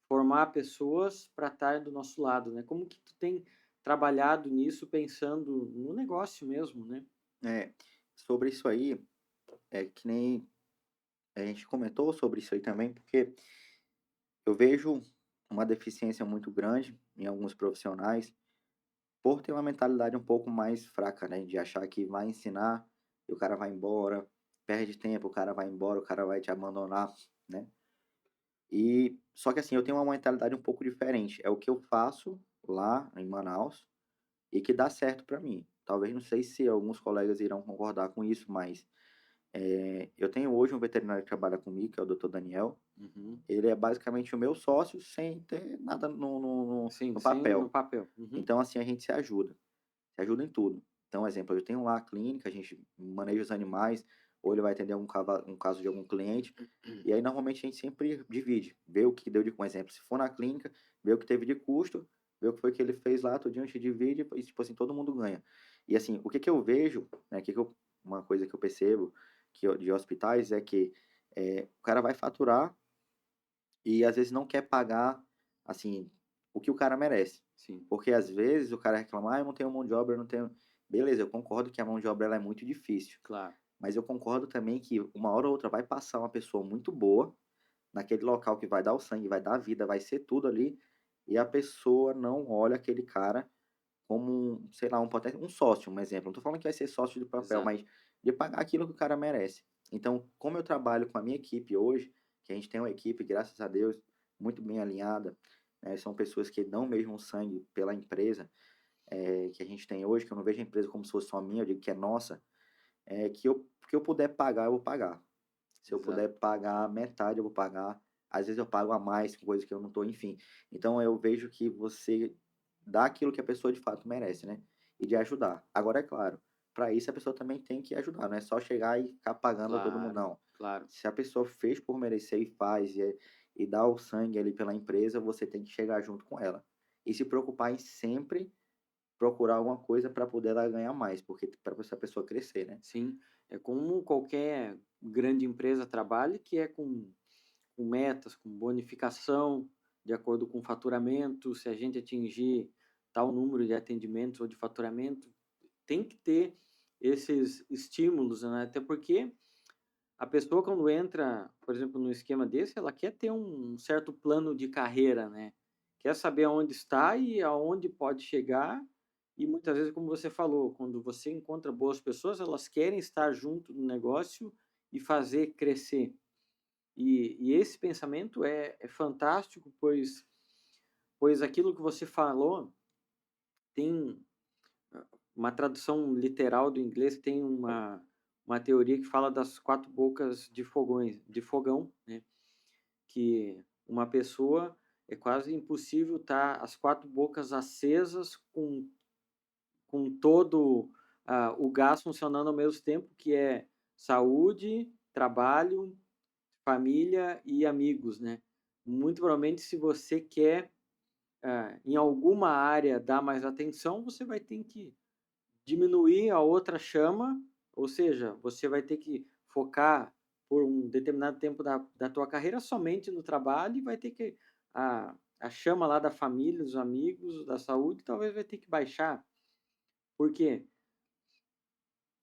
[SPEAKER 1] formar pessoas para estar do nosso lado, né. Como que tu tem trabalhado nisso, pensando no negócio mesmo, né?
[SPEAKER 2] é, sobre isso aí, é que nem a gente comentou sobre isso aí também, porque eu vejo uma deficiência muito grande em alguns profissionais por ter uma mentalidade um pouco mais fraca, né, de achar que vai ensinar e o cara vai embora, perde tempo, o cara vai embora, o cara vai te abandonar, né. E só que assim, eu tenho uma mentalidade um pouco diferente, é o que eu faço lá em Manaus e que dá certo para mim. Talvez não sei se alguns colegas irão concordar com isso, mas, eu tenho hoje um veterinário que trabalha comigo, que é o doutor Daniel,
[SPEAKER 1] Uhum.
[SPEAKER 2] ele é basicamente o meu sócio sem ter nada
[SPEAKER 1] Sim,
[SPEAKER 2] no
[SPEAKER 1] sem no
[SPEAKER 2] papel.
[SPEAKER 1] papel. Uhum.
[SPEAKER 2] Então assim, a gente se ajuda em tudo. Então, exemplo, eu tenho lá a clínica, a gente maneja os animais, ou ele vai atender um caso de algum cliente, e aí normalmente a gente sempre divide, vê o que deu de, um exemplo, se for na clínica, vê o que teve de custo, vê o que foi que ele fez lá, tudinho a gente divide e, tipo assim, todo mundo ganha. E assim, o que que eu vejo, né, uma coisa que eu percebo de hospitais é que o cara vai faturar e às vezes não quer pagar, assim, o que o cara merece.
[SPEAKER 1] Sim,
[SPEAKER 2] Porque às vezes o cara reclama: "Ah, eu não tenho mão de obra, eu não tenho". Beleza, eu concordo que a mão de obra ela é muito difícil,
[SPEAKER 1] claro.
[SPEAKER 2] mas eu concordo também que uma hora ou outra vai passar uma pessoa muito boa, naquele local que vai dar o sangue, vai dar a vida, vai ser tudo ali, e a pessoa não olha aquele cara como um, sei lá, um sócio, um exemplo. Não tô falando que vai ser sócio de papel,
[SPEAKER 1] Exato.
[SPEAKER 2] mas de pagar aquilo que o cara merece. Então, como eu trabalho com a minha equipe hoje, que a gente tem uma equipe, graças a Deus, muito bem alinhada, né, são pessoas que dão mesmo sangue pela empresa, que a gente tem hoje, que eu não vejo a empresa como se fosse só minha, eu digo que é nossa, que eu puder pagar, eu vou pagar. Se eu puder
[SPEAKER 1] Exato.
[SPEAKER 2] pagar metade, eu vou pagar. Às vezes eu pago a mais, com coisa que eu não tô, enfim. Então eu vejo que você dá aquilo que a pessoa de fato merece, né, e de ajudar. Agora é claro, para isso a pessoa também tem que ajudar, não é só chegar e ficar pagando a todo mundo,
[SPEAKER 1] Claro,
[SPEAKER 2] não.
[SPEAKER 1] claro.
[SPEAKER 2] Se a pessoa fez por merecer e faz, e dá o sangue ali pela empresa, você tem que chegar junto com ela. E se preocupar em sempre procurar alguma coisa para poder ela ganhar mais, porque para essa pessoa crescer, né.
[SPEAKER 1] Sim. É como qualquer grande empresa trabalha, que é com metas, com bonificação, de acordo com o faturamento. Se a gente atingir tal número de atendimentos ou de faturamento, tem que ter esses estímulos, né? Até porque a pessoa, quando entra, por exemplo, num esquema desse, ela quer ter um certo plano de carreira, né? Quer saber aonde está e aonde pode chegar. E muitas vezes, como você falou, quando você encontra boas pessoas, elas querem estar junto do negócio e fazer crescer. E esse pensamento é fantástico, pois aquilo que você falou tem uma tradução literal do inglês, tem uma teoria que fala das quatro bocas de fogão, né? Que uma pessoa é quase impossível estar as quatro bocas acesas com todo o gás funcionando ao mesmo tempo, que é saúde, trabalho, família e amigos, né? Muito provavelmente, se você quer, em alguma área dar mais atenção, você vai ter que diminuir a outra chama, ou seja, você vai ter que focar por um determinado tempo da tua carreira somente no trabalho e vai ter que a chama lá da família, dos amigos, da saúde, talvez vai ter que baixar. Por quê?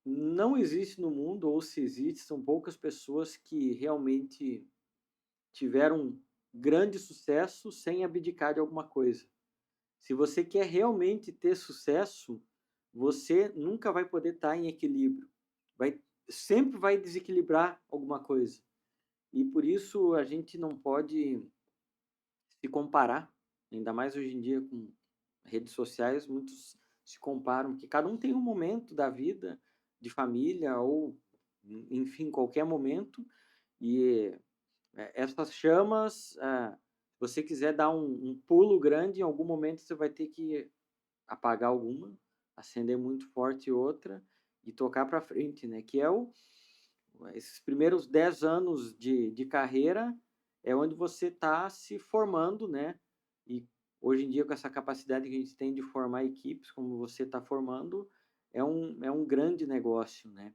[SPEAKER 1] Não existe no mundo, ou se existe, são poucas pessoas que realmente tiveram grande sucesso sem abdicar de alguma coisa. Se você quer realmente ter sucesso, você nunca vai poder estar em equilíbrio. Sempre vai desequilibrar alguma coisa. E por isso a gente não pode se comparar, ainda mais hoje em dia com redes sociais, muitos se comparam, porque cada um tem um momento da vida, de família, ou enfim, qualquer momento, e essas chamas, se você quiser dar um pulo grande, em algum momento você vai ter que apagar alguma, acender muito forte outra e tocar para frente, né? Que é esses primeiros 10 anos de carreira é onde você está se formando, né? E hoje em dia, com essa capacidade que a gente tem de formar equipes, como você está formando, é um grande negócio, né?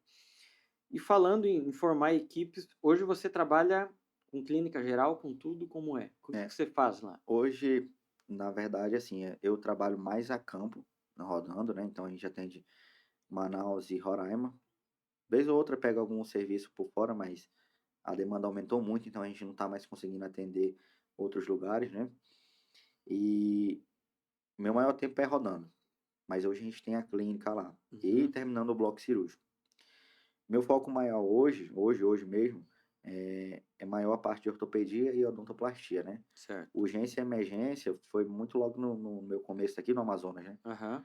[SPEAKER 1] E falando em formar equipes, hoje você trabalha com clínica geral, com tudo, como é? O que
[SPEAKER 2] É,
[SPEAKER 1] que você faz lá?
[SPEAKER 2] hoje, na verdade, assim, eu trabalho mais a campo, rodando, né? Então a gente atende Manaus e Roraima. Vez ou outra pega algum serviço por fora, mas a demanda aumentou muito, então a gente não está mais conseguindo atender outros lugares, né? E meu maior tempo é rodando, mas hoje a gente tem a clínica lá e
[SPEAKER 1] Uhum,
[SPEAKER 2] terminando o bloco cirúrgico. Meu foco maior hoje mesmo, é maior a parte de ortopedia e odontoplastia, né?
[SPEAKER 1] certo.
[SPEAKER 2] Urgência e emergência foi muito logo no meu começo aqui no Amazonas, né?
[SPEAKER 1] Aham,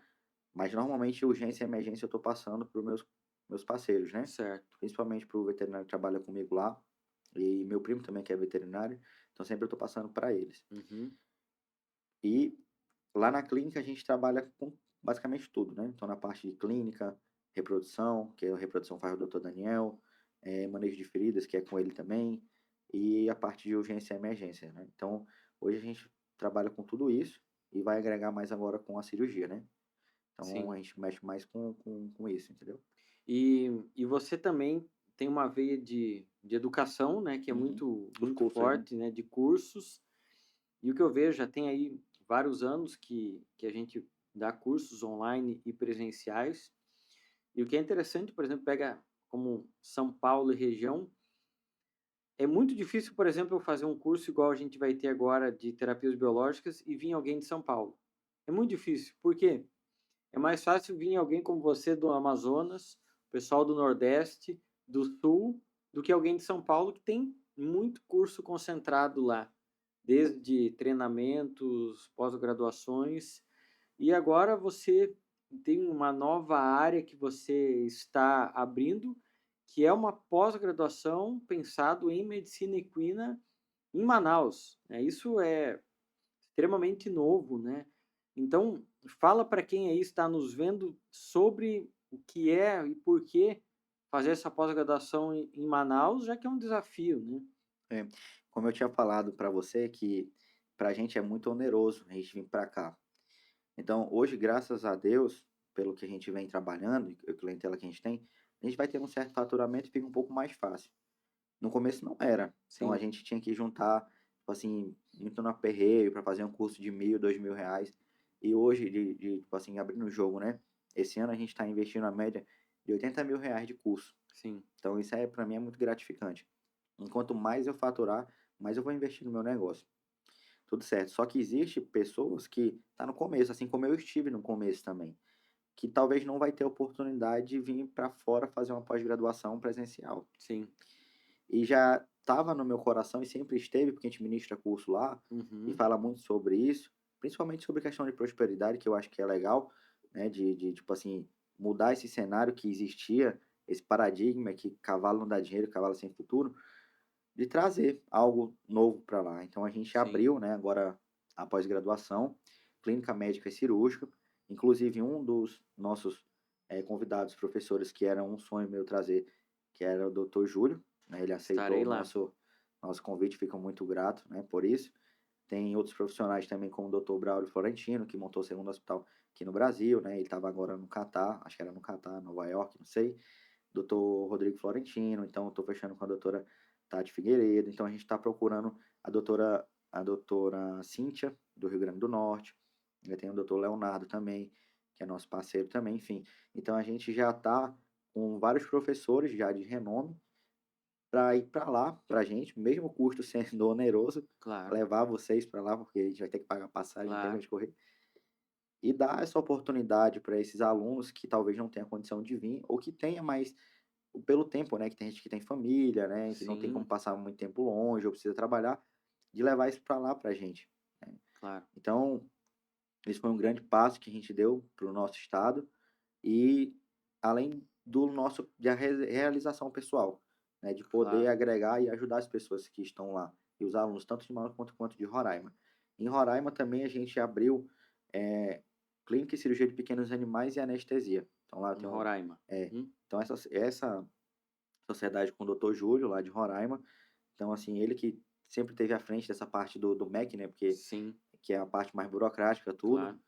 [SPEAKER 2] Mas normalmente urgência e emergência eu estou passando para os meus parceiros, né?
[SPEAKER 1] certo.
[SPEAKER 2] Principalmente para o veterinário que trabalha comigo lá e meu primo também que é veterinário, então sempre eu estou passando para eles.
[SPEAKER 1] Uhum,
[SPEAKER 2] E lá na clínica a gente trabalha com basicamente tudo, né? Então na parte de clínica, reprodução, que a reprodução faz o Dr. Daniel, manejo de feridas, que é com ele também, e a parte de urgência e emergência, né? Então hoje a gente trabalha com tudo isso e vai agregar mais agora com a cirurgia, né? Então
[SPEAKER 1] sim.
[SPEAKER 2] a gente mexe mais com isso, entendeu?
[SPEAKER 1] E você também tem uma veia de educação, né, que é
[SPEAKER 2] Uhum.
[SPEAKER 1] muito,
[SPEAKER 2] Os
[SPEAKER 1] muito
[SPEAKER 2] cursos, né?
[SPEAKER 1] forte, né, de cursos. E o que eu vejo, já tem aí vários anos que a gente dá cursos online e presenciais. E o que é interessante, por exemplo, pega como São Paulo e região, é muito difícil, por exemplo, eu fazer um curso igual a gente vai ter agora de terapias biológicas e vir alguém de São Paulo. É muito difícil. Por quê? É mais fácil vir alguém como você do Amazonas, pessoal do Nordeste, do Sul, do que alguém de São Paulo que tem muito curso concentrado lá, desde treinamentos, pós-graduações. E agora você tem uma nova área que você está abrindo, que é uma pós-graduação pensado em medicina equina em Manaus, né? Isso é extremamente novo, né? Então, fala para quem aí está nos vendo sobre o que é e por que fazer essa pós-graduação em Manaus, já que é um desafio, né?
[SPEAKER 2] É, como eu tinha falado para você, que para a gente é muito oneroso a gente vir para cá. Então, hoje, graças a Deus, pelo que a gente vem trabalhando, e a clientela que a gente tem, a gente vai tendo um certo faturamento e fica um pouco mais fácil. No começo não era. Então a
[SPEAKER 1] Sim,
[SPEAKER 2] gente tinha que juntar, tipo assim, muito no aperreio para fazer um curso de 1.000, 2.000 reais. E hoje, tipo assim, abrindo o jogo, né? Esse ano a gente está investindo a média de 80 mil reais de curso.
[SPEAKER 1] sim,
[SPEAKER 2] Então isso para mim é muito gratificante. Enquanto mais eu faturar, mais eu vou investir no meu negócio. Tudo certo. Só que existe pessoas que tá no começo, assim como eu estive no começo também, que talvez não vai ter oportunidade de vir para fora fazer uma pós-graduação presencial.
[SPEAKER 1] sim.
[SPEAKER 2] E já estava no meu coração e sempre esteve, porque a gente ministra curso lá e
[SPEAKER 1] Uhum.
[SPEAKER 2] fala muito sobre isso, principalmente sobre questão de prosperidade, que eu acho que é legal, né, de tipo assim, mudar esse cenário que existia, esse paradigma que cavalo não dá dinheiro, cavalo sem futuro, de trazer algo novo para lá. Então a gente
[SPEAKER 1] Sim.
[SPEAKER 2] abriu, né, agora a pós-graduação, clínica médica e cirúrgica, inclusive um dos nossos convidados, professores, que era um sonho meu trazer, que era o Dr. Júlio, né, ele aceitou
[SPEAKER 1] Estarei
[SPEAKER 2] o
[SPEAKER 1] lá.
[SPEAKER 2] nosso convite, fico muito grato, né, por isso. Tem outros profissionais também, como o Dr. Braulio Florentino, que montou o segundo hospital aqui no Brasil, né, ele estava agora no Catar, acho que era no Catar, Nova York, não sei. Doutor Rodrigo Florentino, então estou fechando com a doutora Tati Figueiredo, então a gente está procurando a doutora Cíntia, do Rio Grande do Norte, tem o doutor Leonardo também, que é nosso parceiro também, enfim. Então a gente já está com vários professores já de renome para ir para lá, para a gente, mesmo o custo sendo oneroso,
[SPEAKER 1] Claro,
[SPEAKER 2] levar vocês para lá, porque a gente vai ter que pagar passagem, não tem pra
[SPEAKER 1] claro.
[SPEAKER 2] onde correr, e dar essa oportunidade para esses alunos que talvez não tenham condição de vir, ou que tenha mais pelo tempo, né, que tem gente que tem família, né, que não tem como
[SPEAKER 1] Sim,
[SPEAKER 2] passar muito tempo longe ou precisa trabalhar, de levar isso para lá pra gente, né.
[SPEAKER 1] claro,
[SPEAKER 2] Então, esse foi um grande passo que a gente deu para o nosso estado e além do nosso de a realização pessoal, né, de poder
[SPEAKER 1] claro.
[SPEAKER 2] agregar e ajudar as pessoas que estão lá, e os alunos tanto de Manaus quanto de Roraima. Em Roraima também a gente abriu, clínica e cirurgia de pequenos animais e anestesia. Então lá
[SPEAKER 1] Em
[SPEAKER 2] tem um
[SPEAKER 1] Roraima.
[SPEAKER 2] é,
[SPEAKER 1] Uhum.
[SPEAKER 2] então essa sociedade com o Dr. Júlio, lá de Roraima. Então, assim, ele que sempre teve à frente dessa parte do MEC, né? Porque
[SPEAKER 1] Sim,
[SPEAKER 2] que é a parte mais burocrática, tudo.
[SPEAKER 1] claro.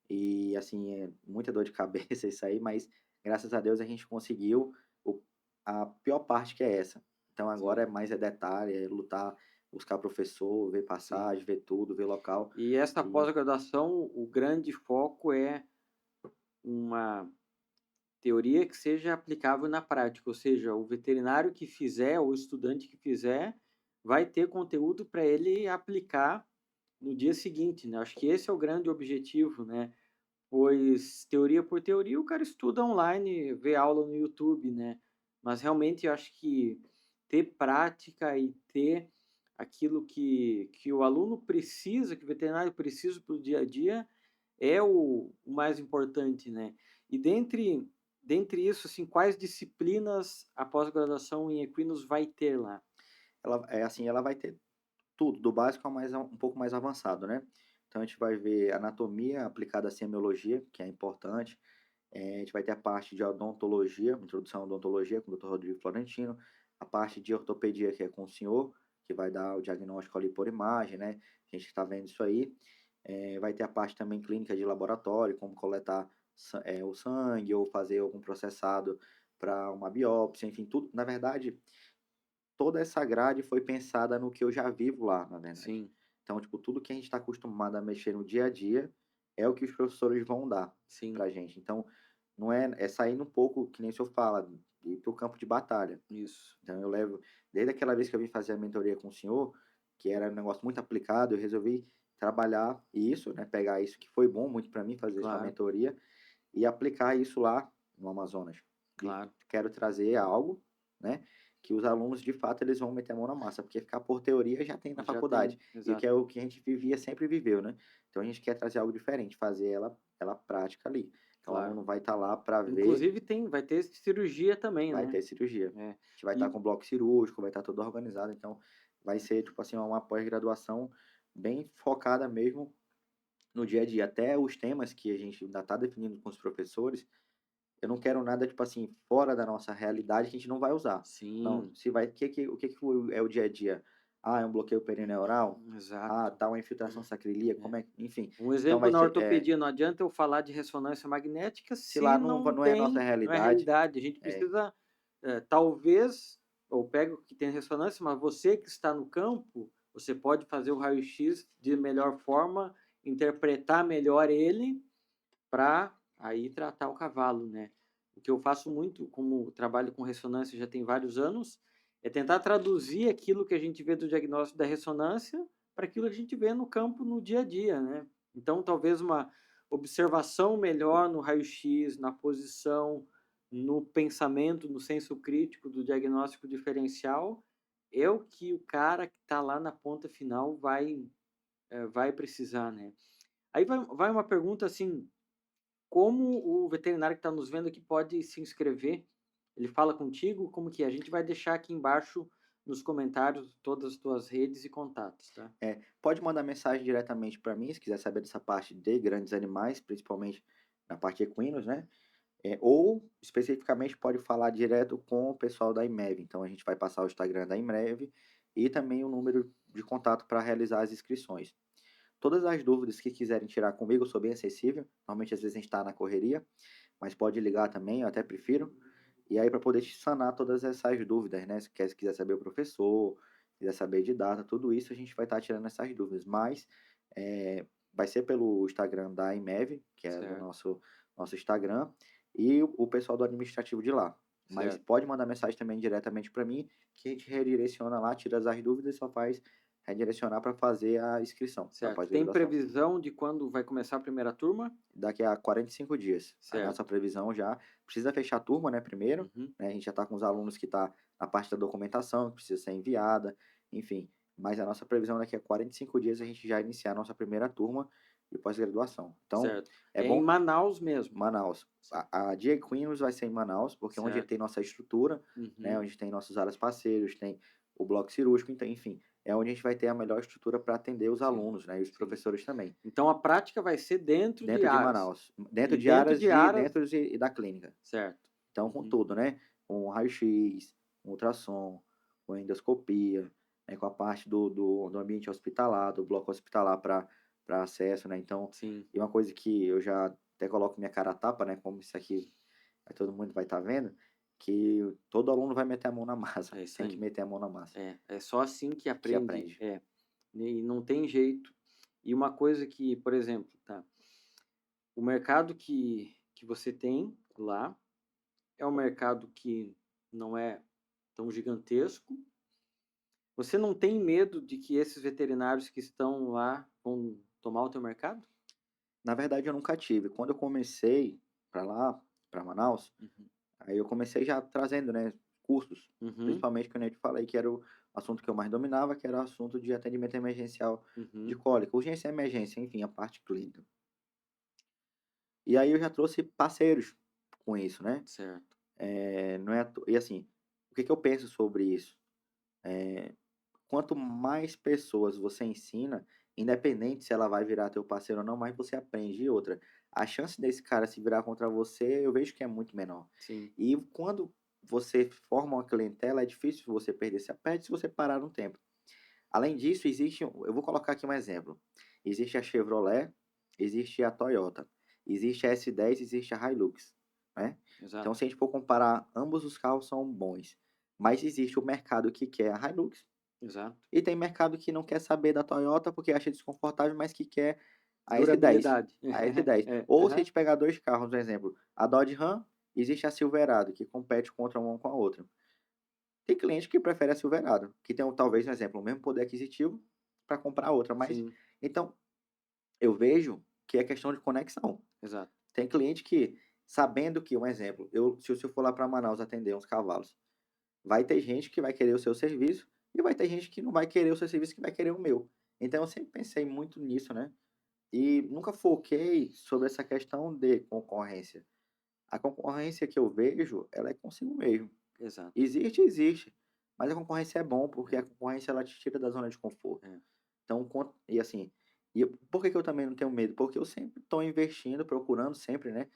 [SPEAKER 2] E, assim, é muita dor de cabeça isso aí, mas graças a Deus a gente conseguiu. O, a pior parte que é essa. Então, agora
[SPEAKER 1] Sim,
[SPEAKER 2] é mais detalhe, é lutar, buscar professor, ver
[SPEAKER 1] sim.
[SPEAKER 2] passagem, ver tudo, ver local.
[SPEAKER 1] E essa
[SPEAKER 2] E
[SPEAKER 1] pós-graduação, o grande foco é uma teoria que seja aplicável na prática, ou seja, o veterinário que fizer, ou o estudante que fizer, vai ter conteúdo para ele aplicar no dia seguinte, né? Acho que esse é o grande objetivo, né? Pois teoria por teoria o cara estuda online, vê aula no YouTube, né? Mas realmente eu acho que ter prática e ter aquilo que o aluno precisa, que o veterinário precisa para o dia a dia, é o mais importante, né? E dentre isso, assim, quais disciplinas a pós-graduação em equinos vai ter lá?
[SPEAKER 2] ela, assim, ela vai ter tudo, do básico ao um pouco mais avançado, né? Então a gente vai ver anatomia aplicada à semiologia, que é importante. A gente vai ter a parte de odontologia, introdução à odontologia com o Dr. Rodrigo Florentino, a parte de ortopedia que é com o senhor, que vai dar o diagnóstico ali por imagem, né? A gente está vendo isso aí. Vai ter a parte também clínica de laboratório, como coletar o sangue ou fazer algum processado para uma biópsia, enfim, tudo. Na verdade, toda essa grade foi pensada no que eu já vivo lá, na verdade.
[SPEAKER 1] Sim,
[SPEAKER 2] Então, tipo, tudo que a gente está acostumado a mexer no dia a dia é o que os professores vão dar
[SPEAKER 1] sim,
[SPEAKER 2] pra gente. Então, não é saindo um pouco, que nem o senhor fala, ir para o campo de batalha.
[SPEAKER 1] isso.
[SPEAKER 2] Então, eu levo, desde aquela vez que eu vim fazer a mentoria com o senhor, que era um negócio muito aplicado, eu resolvi trabalhar isso, né, pegar isso que foi bom muito para mim fazer essa
[SPEAKER 1] Claro,
[SPEAKER 2] mentoria e aplicar isso lá no Amazonas. E
[SPEAKER 1] claro.
[SPEAKER 2] quero trazer algo, né, que os alunos de fato eles vão meter a mão na massa, porque ficar por teoria já tem na
[SPEAKER 1] Já
[SPEAKER 2] faculdade,
[SPEAKER 1] tem,
[SPEAKER 2] e que
[SPEAKER 1] exato.
[SPEAKER 2] é o que a gente vivia, sempre viveu, né? Então a gente quer trazer algo diferente, fazer ela prática ali. Então o
[SPEAKER 1] Claro.
[SPEAKER 2] aluno vai estar lá para ver,
[SPEAKER 1] Inclusive vai ter cirurgia também,
[SPEAKER 2] vai
[SPEAKER 1] né?
[SPEAKER 2] ter cirurgia.
[SPEAKER 1] É.
[SPEAKER 2] A gente vai estar
[SPEAKER 1] E
[SPEAKER 2] com bloco cirúrgico, vai estar tudo organizado, então vai ser tipo assim uma pós-graduação bem focada mesmo no dia a dia. Até os temas que a gente ainda está definindo com os professores, eu não quero nada, tipo assim, fora da nossa realidade que a gente não vai usar. Não,
[SPEAKER 1] sim,
[SPEAKER 2] se vai, o que é o dia a dia? Ah, é um bloqueio perineural? Ah,
[SPEAKER 1] exato.
[SPEAKER 2] tá uma infiltração sacrília,
[SPEAKER 1] É.
[SPEAKER 2] como é, enfim.
[SPEAKER 1] Um
[SPEAKER 2] Então
[SPEAKER 1] exemplo
[SPEAKER 2] vai
[SPEAKER 1] na
[SPEAKER 2] ser,
[SPEAKER 1] ortopedia, não adianta eu falar de ressonância magnética
[SPEAKER 2] se lá
[SPEAKER 1] se
[SPEAKER 2] não,
[SPEAKER 1] não
[SPEAKER 2] não é a nossa
[SPEAKER 1] tem, não é
[SPEAKER 2] realidade,
[SPEAKER 1] realidade. A gente
[SPEAKER 2] é,
[SPEAKER 1] precisa talvez, eu pego o que tem ressonância, mas você que está no campo, você pode fazer o raio-x de melhor forma, interpretar melhor ele para aí tratar o cavalo, né? O que eu faço muito, como trabalho com ressonância já tem vários anos, é tentar traduzir aquilo que a gente vê do diagnóstico da ressonância para aquilo que a gente vê no campo no dia a dia, né? Então, talvez uma observação melhor no raio-x, na posição, no pensamento, no senso crítico do diagnóstico diferencial, é o que o cara que está lá na ponta final vai precisar, né? Aí vai uma pergunta assim, como o veterinário que está nos vendo aqui pode se inscrever? Ele fala contigo? Como que é? A gente vai deixar aqui embaixo nos comentários todas as tuas redes e contatos, tá?
[SPEAKER 2] Pode mandar mensagem diretamente para mim, se quiser saber dessa parte de grandes animais, principalmente na parte equinos, né? Ou, especificamente, pode falar direto com o pessoal da Imev. Então, a gente vai passar o Instagram da Imev e também o número de contato para realizar as inscrições. Todas as dúvidas que quiserem tirar comigo, eu sou bem acessível. Normalmente, às vezes, a gente está na correria, mas pode ligar também, eu até prefiro. E aí, para poder te sanar todas essas dúvidas, né? Se quiser saber o professor, quiser saber de data, tudo isso a gente vai estar tirando essas dúvidas. Mas vai ser pelo Instagram da Imev, que é o
[SPEAKER 1] Certo,
[SPEAKER 2] nosso Instagram, e o pessoal do administrativo de lá. Mas
[SPEAKER 1] certo,
[SPEAKER 2] pode mandar mensagem também diretamente para mim, que a gente redireciona lá, tira as dúvidas e só faz redirecionar para fazer a inscrição da
[SPEAKER 1] certo. Tem
[SPEAKER 2] pós-graduação.
[SPEAKER 1] previsão de quando vai começar a primeira turma?
[SPEAKER 2] Daqui a 45 dias. A nossa
[SPEAKER 1] Certo.
[SPEAKER 2] previsão já precisa fechar a turma, né, primeiro,
[SPEAKER 1] Uhum.
[SPEAKER 2] né, a gente já está com os alunos que está na parte da documentação, que precisa ser enviada, enfim. Mas a nossa previsão daqui a 45 dias a gente já iniciar a nossa primeira turma de pós-graduação. Então,
[SPEAKER 1] Certo.
[SPEAKER 2] é
[SPEAKER 1] É em
[SPEAKER 2] bom.
[SPEAKER 1] Manaus mesmo.
[SPEAKER 2] Manaus. A de Equinos vai ser em Manaus, porque é onde
[SPEAKER 1] Certo.
[SPEAKER 2] tem nossa estrutura, né,
[SPEAKER 1] Uhum.
[SPEAKER 2] onde tem nossos áreas parceiros, tem o bloco cirúrgico, então, enfim, é onde a gente vai ter a melhor estrutura para atender os
[SPEAKER 1] Sim,
[SPEAKER 2] alunos, né, e os
[SPEAKER 1] sim.
[SPEAKER 2] professores também.
[SPEAKER 1] Então a prática vai ser dentro de
[SPEAKER 2] Dentro de
[SPEAKER 1] Aras.
[SPEAKER 2] Manaus, dentro
[SPEAKER 1] E
[SPEAKER 2] de
[SPEAKER 1] dentro
[SPEAKER 2] áreas
[SPEAKER 1] de
[SPEAKER 2] e
[SPEAKER 1] Aras,
[SPEAKER 2] dentro e da clínica.
[SPEAKER 1] certo.
[SPEAKER 2] Então, com
[SPEAKER 1] Uhum.
[SPEAKER 2] tudo, né? Com raio-x, com ultrassom, com endoscopia, né? Com a parte do ambiente hospitalar, do bloco hospitalar para acesso, né? Então,
[SPEAKER 1] Sim.
[SPEAKER 2] e uma coisa que eu já até coloco minha cara a tapa, né? Como isso aqui todo mundo vai estar vendo, que todo aluno vai meter a mão na massa.
[SPEAKER 1] É isso
[SPEAKER 2] Tem que
[SPEAKER 1] aí.
[SPEAKER 2] meter a mão na massa,
[SPEAKER 1] É só assim que
[SPEAKER 2] que
[SPEAKER 1] aprende.
[SPEAKER 2] aprende.
[SPEAKER 1] E não tem jeito. E uma coisa que, por exemplo, tá? O mercado que você tem lá é um mercado que não é tão gigantesco. Você não tem medo de que esses veterinários que estão lá vão tomar o teu mercado?
[SPEAKER 2] Na verdade, eu nunca tive. Quando eu comecei para lá, para Manaus,
[SPEAKER 1] Uhum.
[SPEAKER 2] aí eu comecei já trazendo, né, cursos,
[SPEAKER 1] Uhum.
[SPEAKER 2] principalmente que eu nem te falei que era o assunto que eu mais dominava, que era o assunto de atendimento emergencial de
[SPEAKER 1] Uhum.
[SPEAKER 2] cólica, urgência e emergência, enfim, a parte clínica. E aí eu já trouxe parceiros com isso, né?
[SPEAKER 1] Certo.
[SPEAKER 2] Não é e assim, o que que eu penso sobre isso? Quanto mais pessoas você ensina, independente se ela vai virar teu parceiro ou não, mais você aprende. E outra, a chance desse cara se virar contra você, eu vejo que é muito menor.
[SPEAKER 1] Sim.
[SPEAKER 2] E quando você forma uma clientela, é difícil você perder. Você perde se você parar no tempo. Além disso, eu vou colocar aqui um exemplo. Existe a Chevrolet, existe a Toyota, existe a S10, existe a Hilux, né? Então,
[SPEAKER 1] Exato.
[SPEAKER 2] se a gente for comparar, ambos os carros são bons. Mas existe o mercado que quer a Hilux
[SPEAKER 1] Exato.
[SPEAKER 2] e tem mercado que não quer saber da Toyota porque acha desconfortável, mas que quer a S10.
[SPEAKER 1] Durabilidade.
[SPEAKER 2] A S10.
[SPEAKER 1] É.
[SPEAKER 2] Ou se a
[SPEAKER 1] Aham.
[SPEAKER 2] gente pegar dois carros, por exemplo, a Dodge Ram, existe a Silverado, que compete contra uma com a outra. Tem cliente que prefere a Silverado, que tem talvez, um exemplo, o mesmo poder aquisitivo para comprar outra. Mas,
[SPEAKER 1] Sim.
[SPEAKER 2] então, eu vejo que é questão de conexão.
[SPEAKER 1] Exato.
[SPEAKER 2] Tem cliente que, sabendo que, um exemplo, se eu for lá para Manaus atender uns cavalos, vai ter gente que vai querer o seu serviço e vai ter gente que não vai querer o seu serviço, que vai querer o meu. Então eu sempre pensei muito nisso, né? E nunca foquei sobre essa questão de concorrência. A concorrência que eu vejo, ela é consigo mesmo.
[SPEAKER 1] Exato.
[SPEAKER 2] Existe, existe. Mas a concorrência é bom, porque
[SPEAKER 1] É.
[SPEAKER 2] a concorrência ela te tira da zona de conforto.
[SPEAKER 1] É.
[SPEAKER 2] Então, e assim, por que que eu também não tenho medo? Porque eu sempre estou investindo, procurando sempre, né?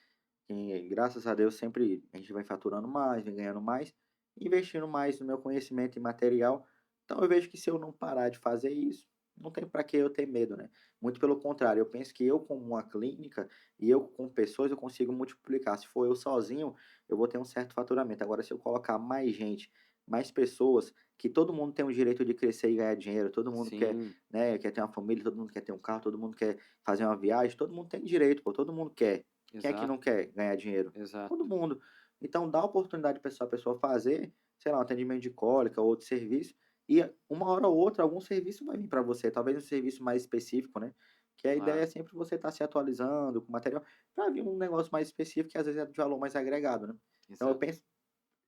[SPEAKER 2] E graças a Deus sempre a gente vai faturando mais, vem ganhando mais, investindo mais no meu conhecimento e material. Então eu vejo que se eu não parar de fazer isso, não tem para que eu ter medo, né? Muito pelo contrário, eu penso que eu como uma clínica e eu com pessoas eu consigo multiplicar. Se for eu sozinho, eu vou ter um certo faturamento. Agora, se eu colocar mais gente, mais pessoas, que todo mundo tem o direito de crescer e ganhar dinheiro, todo mundo quer,
[SPEAKER 1] Sim,
[SPEAKER 2] né, quer ter uma família, todo mundo quer ter um carro, todo mundo quer fazer uma viagem, todo mundo tem direito, pô, todo mundo quer. Quem é que
[SPEAKER 1] exato,
[SPEAKER 2] não quer ganhar dinheiro? Todo
[SPEAKER 1] exato.
[SPEAKER 2] mundo. Então, dá oportunidade para essa pessoa fazer, sei lá, um atendimento de cólica ou outro serviço, e uma hora ou outra, algum serviço vai vir para você, talvez um serviço mais específico, né? Que a ideia
[SPEAKER 1] Claro,
[SPEAKER 2] é sempre você estar se atualizando com material, para vir um negócio mais específico que às vezes é de valor mais agregado, né? Então
[SPEAKER 1] exato.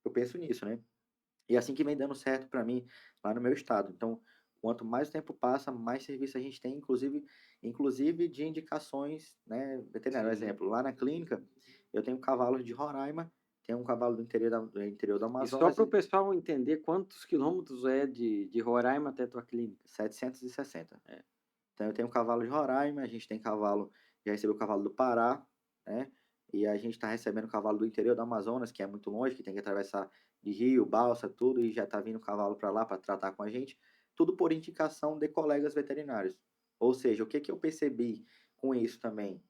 [SPEAKER 2] eu penso nisso, né? E assim que vem dando certo para mim lá no meu estado. Então, quanto mais o tempo passa, mais serviço a gente tem, inclusive de indicações, né, veterinárias.
[SPEAKER 1] Sim.
[SPEAKER 2] Exemplo, lá na clínica, eu tenho cavalos de Roraima, tenho um cavalo do interior do
[SPEAKER 1] E só
[SPEAKER 2] Amazonas
[SPEAKER 1] para o
[SPEAKER 2] e
[SPEAKER 1] pessoal entender quantos quilômetros é de Roraima até a tua clínica.
[SPEAKER 2] 760.
[SPEAKER 1] É,
[SPEAKER 2] Então eu tenho um cavalo de Roraima, a gente tem cavalo, já recebeu cavalo do Pará, né? E a gente está recebendo cavalo do interior do Amazonas, que é muito longe, que tem que atravessar de rio, balsa, tudo, e já está vindo cavalo para lá para tratar com a gente, tudo por indicação de colegas veterinários. Ou seja, o que que eu percebi com isso também?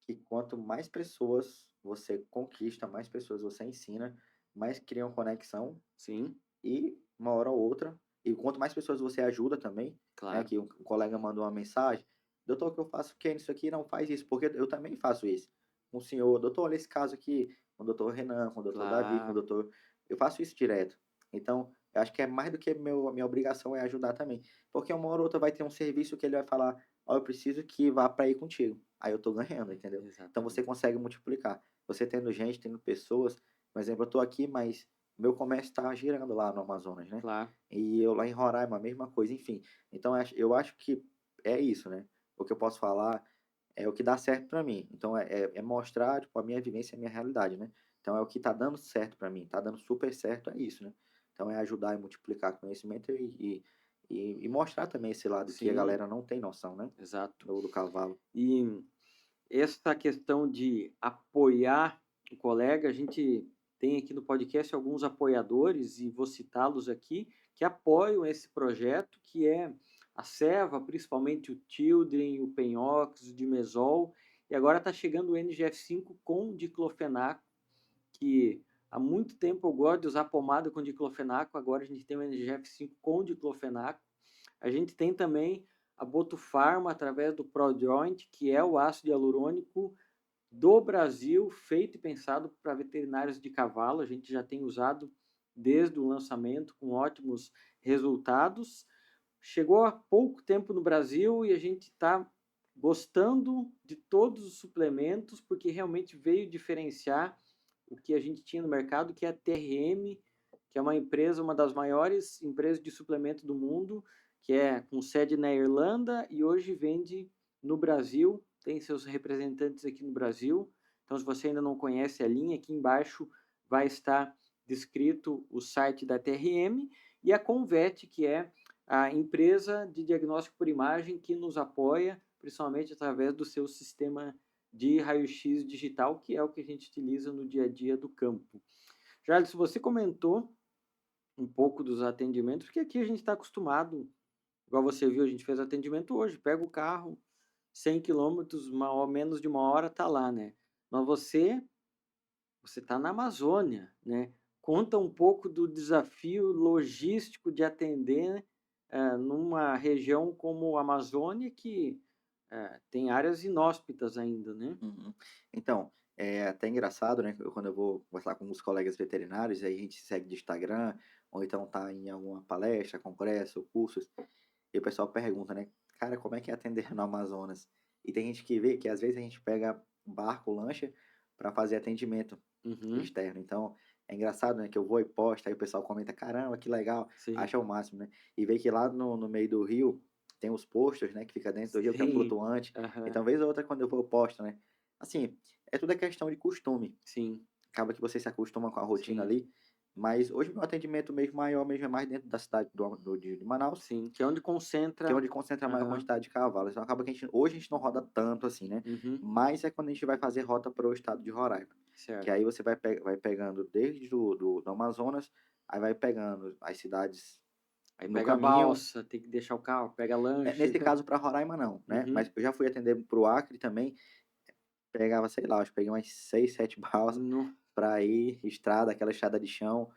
[SPEAKER 2] Que quanto mais pessoas você conquista, mais pessoas você ensina, mais criam conexão
[SPEAKER 1] sim,
[SPEAKER 2] e uma hora ou outra, e quanto mais pessoas você ajuda também, né,
[SPEAKER 1] claro,
[SPEAKER 2] que um colega mandou uma mensagem: "Doutor, o que eu faço o quê nisso aqui?", "Não, faz isso", porque eu também faço isso. Um senhor: "Doutor, olha esse caso aqui", com o doutor Renan, com o doutor Davi, com o
[SPEAKER 1] claro.
[SPEAKER 2] doutor eu faço isso direto. Então, eu acho que é mais do que minha obrigação é ajudar também, porque uma hora ou outra vai ter um serviço que ele vai falar: "Ó, eu preciso que vá para aí contigo", aí eu tô ganhando, entendeu? Então você
[SPEAKER 1] Exatamente.
[SPEAKER 2] consegue multiplicar. Você tendo gente, tendo pessoas, por exemplo, eu tô aqui, mas meu comércio está girando lá no Amazonas, né.
[SPEAKER 1] Claro.
[SPEAKER 2] E eu lá em Roraima, a mesma coisa, enfim. Então eu acho que é isso, né. O que eu posso falar é o que dá certo para mim. Então é mostrar, tipo, a minha vivência, a minha realidade, né. Então é o que tá dando certo para mim, tá dando super certo, é isso, né. Então é ajudar e multiplicar conhecimento e mostrar também esse lado que a
[SPEAKER 1] Sim,
[SPEAKER 2] galera não tem noção, né,
[SPEAKER 1] exato.
[SPEAKER 2] do cavalo.
[SPEAKER 1] E essa questão de apoiar o colega, a gente tem aqui no podcast alguns apoiadores, e vou citá-los aqui, que apoiam esse projeto, que é a Ceva, principalmente o Children, o Penhox, o Dimesol, e agora está chegando o NGF5 com diclofenaco, que há muito tempo eu gosto de usar pomada com diclofenaco, agora a gente tem o NGF5 com diclofenaco. A gente tem também a Botufarma através do ProJoint, que é o ácido hialurônico do Brasil, feito e pensado para veterinários de cavalo. A gente já tem usado desde o lançamento com ótimos resultados. Chegou há pouco tempo no Brasil e a gente está gostando de todos os suplementos, porque realmente veio diferenciar o que a gente tinha no mercado, que é a TRM, que é uma empresa, uma das maiores empresas de suplemento do mundo, que é com sede na Irlanda e hoje vende no Brasil, tem seus representantes aqui no Brasil. Então, se você ainda não conhece a linha, aqui embaixo vai estar descrito o site da TRM e a Convet, que é a empresa de diagnóstico por imagem que nos apoia, principalmente através do seu sistema de raio-x digital, que é o que a gente utiliza no dia a dia do campo. Jardim, se você comentou um pouco dos atendimentos, porque aqui a gente está acostumado, igual você viu, a gente fez atendimento hoje, pega o carro, 100 quilômetros, menos de uma hora, tá lá, né? Mas você está na Amazônia, né? Conta um pouco do desafio logístico de atender numa região como a Amazônia, que tem áreas inóspitas ainda, né?
[SPEAKER 2] Uhum. Então, é até engraçado, né, quando eu vou conversar com os colegas veterinários, aí a gente se segue de Instagram, ou então tá em alguma palestra, congresso, cursos, e o pessoal pergunta, né, cara, como é que é atender no Amazonas? E tem gente que vê que às vezes a gente pega barco, lancha, para fazer atendimento
[SPEAKER 1] Uhum,
[SPEAKER 2] externo. Então, é engraçado, né, que eu vou e posto, aí o pessoal comenta, caramba, que legal,
[SPEAKER 1] sim,
[SPEAKER 2] acha o máximo, né? E vê que lá no meio do rio tem os postos, né, que fica dentro do rio, que é
[SPEAKER 1] sim,
[SPEAKER 2] flutuante.
[SPEAKER 1] aham,
[SPEAKER 2] Então, vez ou outra, quando eu vou, eu posto, né? Assim, é tudo é questão de costume.
[SPEAKER 1] sim,
[SPEAKER 2] Acaba que você se acostuma com a rotina
[SPEAKER 1] sim,
[SPEAKER 2] ali. Mas hoje meu atendimento mesmo maior mesmo é mais dentro da cidade de Manaus,
[SPEAKER 1] sim, que é onde
[SPEAKER 2] que é
[SPEAKER 1] concentra,
[SPEAKER 2] onde concentra a maior
[SPEAKER 1] aham,
[SPEAKER 2] quantidade de cavalos. Então acaba que hoje a gente não roda tanto assim, né?
[SPEAKER 1] uhum,
[SPEAKER 2] Mas é quando a gente vai fazer rota para o estado de Roraima. Que
[SPEAKER 1] certo,
[SPEAKER 2] aí você vai pegando desde do Amazonas, aí vai pegando as cidades
[SPEAKER 1] Aí
[SPEAKER 2] no
[SPEAKER 1] pega a
[SPEAKER 2] caminho.
[SPEAKER 1] balsa, tem que deixar o carro, pega lancha.
[SPEAKER 2] Nesse caso, para Roraima, não, né?
[SPEAKER 1] Uhum.
[SPEAKER 2] Mas eu já fui atender para o Acre também, pegava, sei lá, acho que peguei umas 6, 7 balsas
[SPEAKER 1] No
[SPEAKER 2] para ir, estrada, aquela estrada de chão,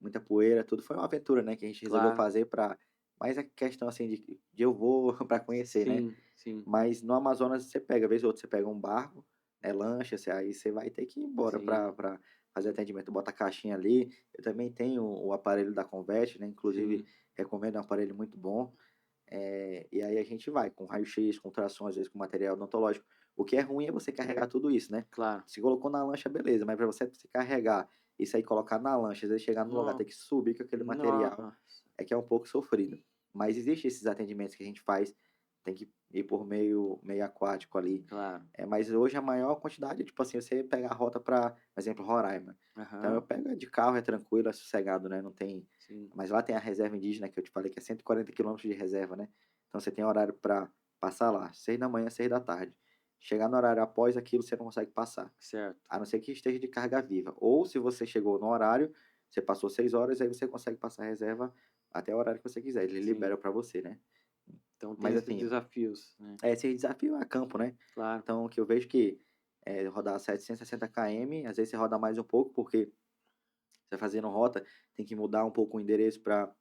[SPEAKER 2] muita poeira, tudo. Foi uma aventura, né, que a gente resolveu
[SPEAKER 1] claro.
[SPEAKER 2] fazer para mais a questão, assim, de eu vou para conhecer, né?
[SPEAKER 1] Sim, sim,
[SPEAKER 2] Mas no Amazonas você pega, vez ou outra, você pega um barco, lancha, aí você vai ter que ir embora
[SPEAKER 1] sim,
[SPEAKER 2] para fazer atendimento, bota a caixinha ali. Eu também tenho o aparelho da Convert, né, inclusive
[SPEAKER 1] sim.
[SPEAKER 2] recomendo, é um aparelho muito bom. E aí a gente vai com raio-x, com ultrassom, às vezes com material odontológico. O que é ruim é você carregar tudo isso, né?
[SPEAKER 1] Claro.
[SPEAKER 2] Se colocou na lancha, beleza, mas para você se carregar isso aí, colocar na lancha, às vezes chegar no lugar, ter
[SPEAKER 1] No
[SPEAKER 2] que subir com aquele material,
[SPEAKER 1] nossa.
[SPEAKER 2] é que é um pouco sofrido. Mas existe esses atendimentos que a gente faz, tem que ir por meio aquático ali.
[SPEAKER 1] Claro.
[SPEAKER 2] Mas hoje a maior quantidade, tipo assim, você pega a rota para, por exemplo, Roraima. Então eu
[SPEAKER 1] Aham.
[SPEAKER 2] pego de carro, é tranquilo, é sossegado, né? Não tem.
[SPEAKER 1] Sim,
[SPEAKER 2] Mas lá tem a reserva indígena, que eu te falei que é 140 quilômetros de reserva, né? Então você tem horário para passar lá, 6 da manhã, 6 da tarde. Chegar no horário após aquilo, você não consegue passar.
[SPEAKER 1] certo.
[SPEAKER 2] A não ser que esteja de carga viva. Ou se você chegou no horário, você passou 6 horas, aí você consegue passar a reserva até o horário que você quiser. Ele
[SPEAKER 1] Sim.
[SPEAKER 2] libera para você, né?
[SPEAKER 1] Então tem
[SPEAKER 2] Mas
[SPEAKER 1] esses
[SPEAKER 2] assim,
[SPEAKER 1] desafios, né.
[SPEAKER 2] esse desafio é a campo, né?
[SPEAKER 1] Claro.
[SPEAKER 2] Então, que eu vejo que rodar 760 km, às vezes você roda mais um pouco, porque você fazendo rota, tem que mudar um pouco o endereço para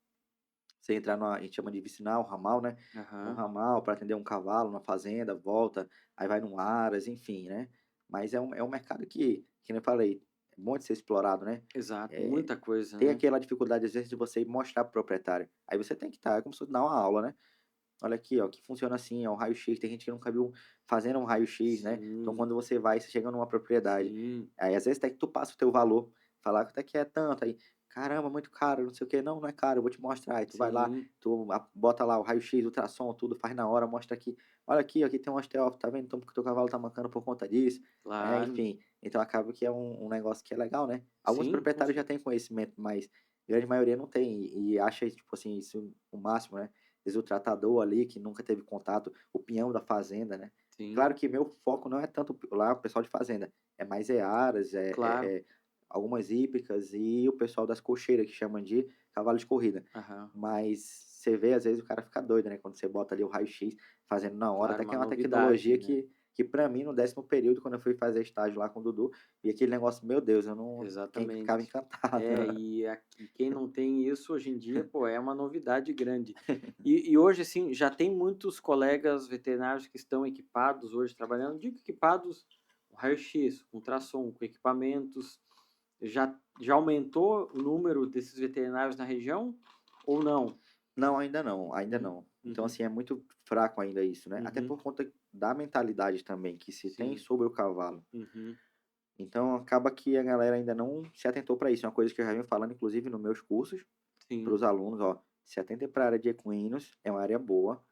[SPEAKER 2] você entrar a gente chama de vicinal, ramal, né? No
[SPEAKER 1] Aham.
[SPEAKER 2] ramal, para atender um cavalo na fazenda, volta, aí vai no Aras, enfim, né? Mas é um mercado que nem eu falei, é bom de ser explorado, né?
[SPEAKER 1] Exato,
[SPEAKER 2] Eh,
[SPEAKER 1] muita coisa,
[SPEAKER 2] Tem
[SPEAKER 1] né.
[SPEAKER 2] aquela dificuldade, às vezes, de você mostrar para o proprietário. Aí você tem que estar, é como se fosse dar uma aula, né? Olha aqui, ó, que funciona assim, é um raio-x. Tem gente que nunca viu fazendo um raio-x, né? Então,
[SPEAKER 1] Sim,
[SPEAKER 2] quando você vai, você chega numa propriedade,
[SPEAKER 1] sim,
[SPEAKER 2] aí às vezes até que tu passa o teu valor, falar até que é tanto, aí, caramba, muito caro, não sei o quê. Não, não é caro, eu vou te mostrar. Aí tu vai lá,
[SPEAKER 1] sim,
[SPEAKER 2] bota lá o raio-x, ultrassom, tudo, faz na hora, mostra aqui. Olha aqui, ó, aqui tem um osteópato, tá vendo? Então, porque teu cavalo tá mancando por conta disso, né?
[SPEAKER 1] claro.
[SPEAKER 2] Enfim, então acaba que é um negócio que é legal, né? Alguns
[SPEAKER 1] Sim, com
[SPEAKER 2] proprietários já
[SPEAKER 1] cer
[SPEAKER 2] têm conhecimento, mas a grande maioria não tem e acha, tipo assim, isso o máximo, né? Às vezes o tratador ali que nunca teve contato, o peão da fazenda, né.
[SPEAKER 1] sim,
[SPEAKER 2] Claro que meu foco não é tanto lá o pessoal de fazenda, é mais aras,
[SPEAKER 1] claro.
[SPEAKER 2] algumas hípicas e o pessoal das cocheiras que chamam de cavalo de corrida.
[SPEAKER 1] Aham.
[SPEAKER 2] Mas você vê, às vezes, o cara fica doido, né, quando você bota ali o raio-x fazendo na hora,
[SPEAKER 1] Claro,
[SPEAKER 2] até que
[SPEAKER 1] uma
[SPEAKER 2] é uma
[SPEAKER 1] novidade,
[SPEAKER 2] tecnologia
[SPEAKER 1] né.
[SPEAKER 2] que para mim no 10º período, quando eu fui fazer estágio lá com o Dudu, e aquele negócio, meu Deus, eu não quem ficava
[SPEAKER 1] Exatamente.
[SPEAKER 2] encantado.
[SPEAKER 1] É, e aqui quem não tem isso hoje em dia, pô, é uma novidade grande. E hoje, assim, já tem muitos colegas veterinários que estão equipados hoje trabalhando, digo equipados com raio-x, com ultrassom, com equipamentos. Já aumentou o número desses veterinários na região ou não?
[SPEAKER 2] Não, ainda não, ainda
[SPEAKER 1] Uhum,
[SPEAKER 2] não. Então,
[SPEAKER 1] uhum,
[SPEAKER 2] assim, é muito fraco ainda isso, né, até
[SPEAKER 1] uhum.
[SPEAKER 2] por conta da mentalidade também que se tem
[SPEAKER 1] Sim.
[SPEAKER 2] sobre o cavalo.
[SPEAKER 1] Uhum.
[SPEAKER 2] Então acaba que a galera ainda não se atentou para isso, é uma coisa que eu já venho falando inclusive nos meus cursos, para
[SPEAKER 1] Sim,
[SPEAKER 2] os alunos, ó, se atentem para a área de equinos, é uma área boa,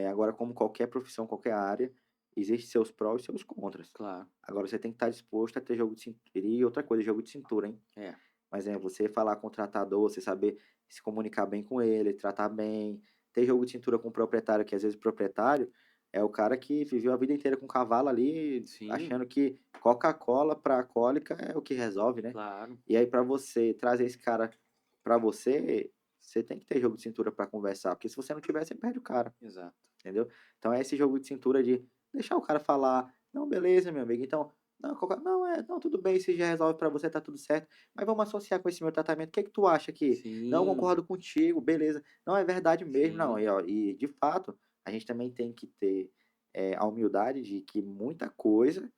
[SPEAKER 2] agora como qualquer profissão, qualquer área, existem seus prós e seus contras.
[SPEAKER 1] claro.
[SPEAKER 2] Agora você tem que estar disposto a ter jogo de cintura e outra coisa, jogo de cintura, hein.
[SPEAKER 1] É.
[SPEAKER 2] Mas é você falar com o tratador, você saber se comunicar bem com ele, tratar bem, ter jogo de cintura com o proprietário, que às vezes o proprietário é o cara que viveu a vida inteira com cavalo ali,
[SPEAKER 1] Sim,
[SPEAKER 2] achando que Coca-Cola para cólica é o que resolve, né.
[SPEAKER 1] claro.
[SPEAKER 2] E aí para você trazer esse cara para você, você tem que ter jogo de cintura para conversar, porque se você não tiver, você perde o cara,
[SPEAKER 1] Exato.
[SPEAKER 2] entendeu. Então é esse jogo de cintura de deixar o cara falar: "Não, beleza, meu amigo, então, não, não, tudo bem, se já resolve para você, tá tudo certo, mas vamos associar com esse meu tratamento, o que que tu acha aqui? Não,
[SPEAKER 1] Sim,
[SPEAKER 2] concordo contigo, beleza. Não, é verdade mesmo, não".
[SPEAKER 1] sim,
[SPEAKER 2] E ó, e de fato, a gente também tem que ter, a humildade de que muita coisa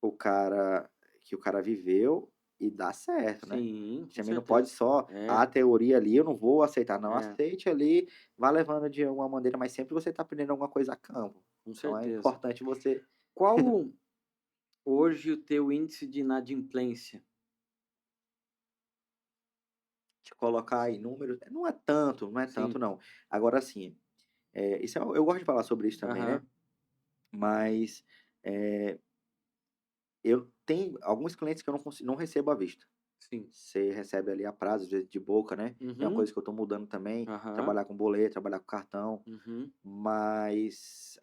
[SPEAKER 2] o cara viveu e dá certo, né.
[SPEAKER 1] sim,
[SPEAKER 2] A gente
[SPEAKER 1] com
[SPEAKER 2] também não pode
[SPEAKER 1] certeza.
[SPEAKER 2] só:
[SPEAKER 1] É,
[SPEAKER 2] "A teoria ali eu não vou aceitar", não,
[SPEAKER 1] é,
[SPEAKER 2] aceite ali, vá levando de alguma maneira, mas sempre você está aprendendo alguma coisa a campo.
[SPEAKER 1] com
[SPEAKER 2] Então é
[SPEAKER 1] certeza.
[SPEAKER 2] importante você
[SPEAKER 1] Qual hoje o teu índice de inadimplência?
[SPEAKER 2] te colocar em números não é tanto
[SPEAKER 1] Sim.
[SPEAKER 2] não. Agora assim, isso eu gosto de falar sobre isso também, né,
[SPEAKER 1] Aham.
[SPEAKER 2] mas, eu tenho alguns clientes que eu não recebo à vista.
[SPEAKER 1] Sim.
[SPEAKER 2] Você recebe ali a prazo, às vezes de boca, né, é uma
[SPEAKER 1] Uhum.
[SPEAKER 2] coisa que eu estou mudando também,
[SPEAKER 1] Aham.
[SPEAKER 2] trabalhar com boleto, trabalhar com cartão,
[SPEAKER 1] Uhum.
[SPEAKER 2] mas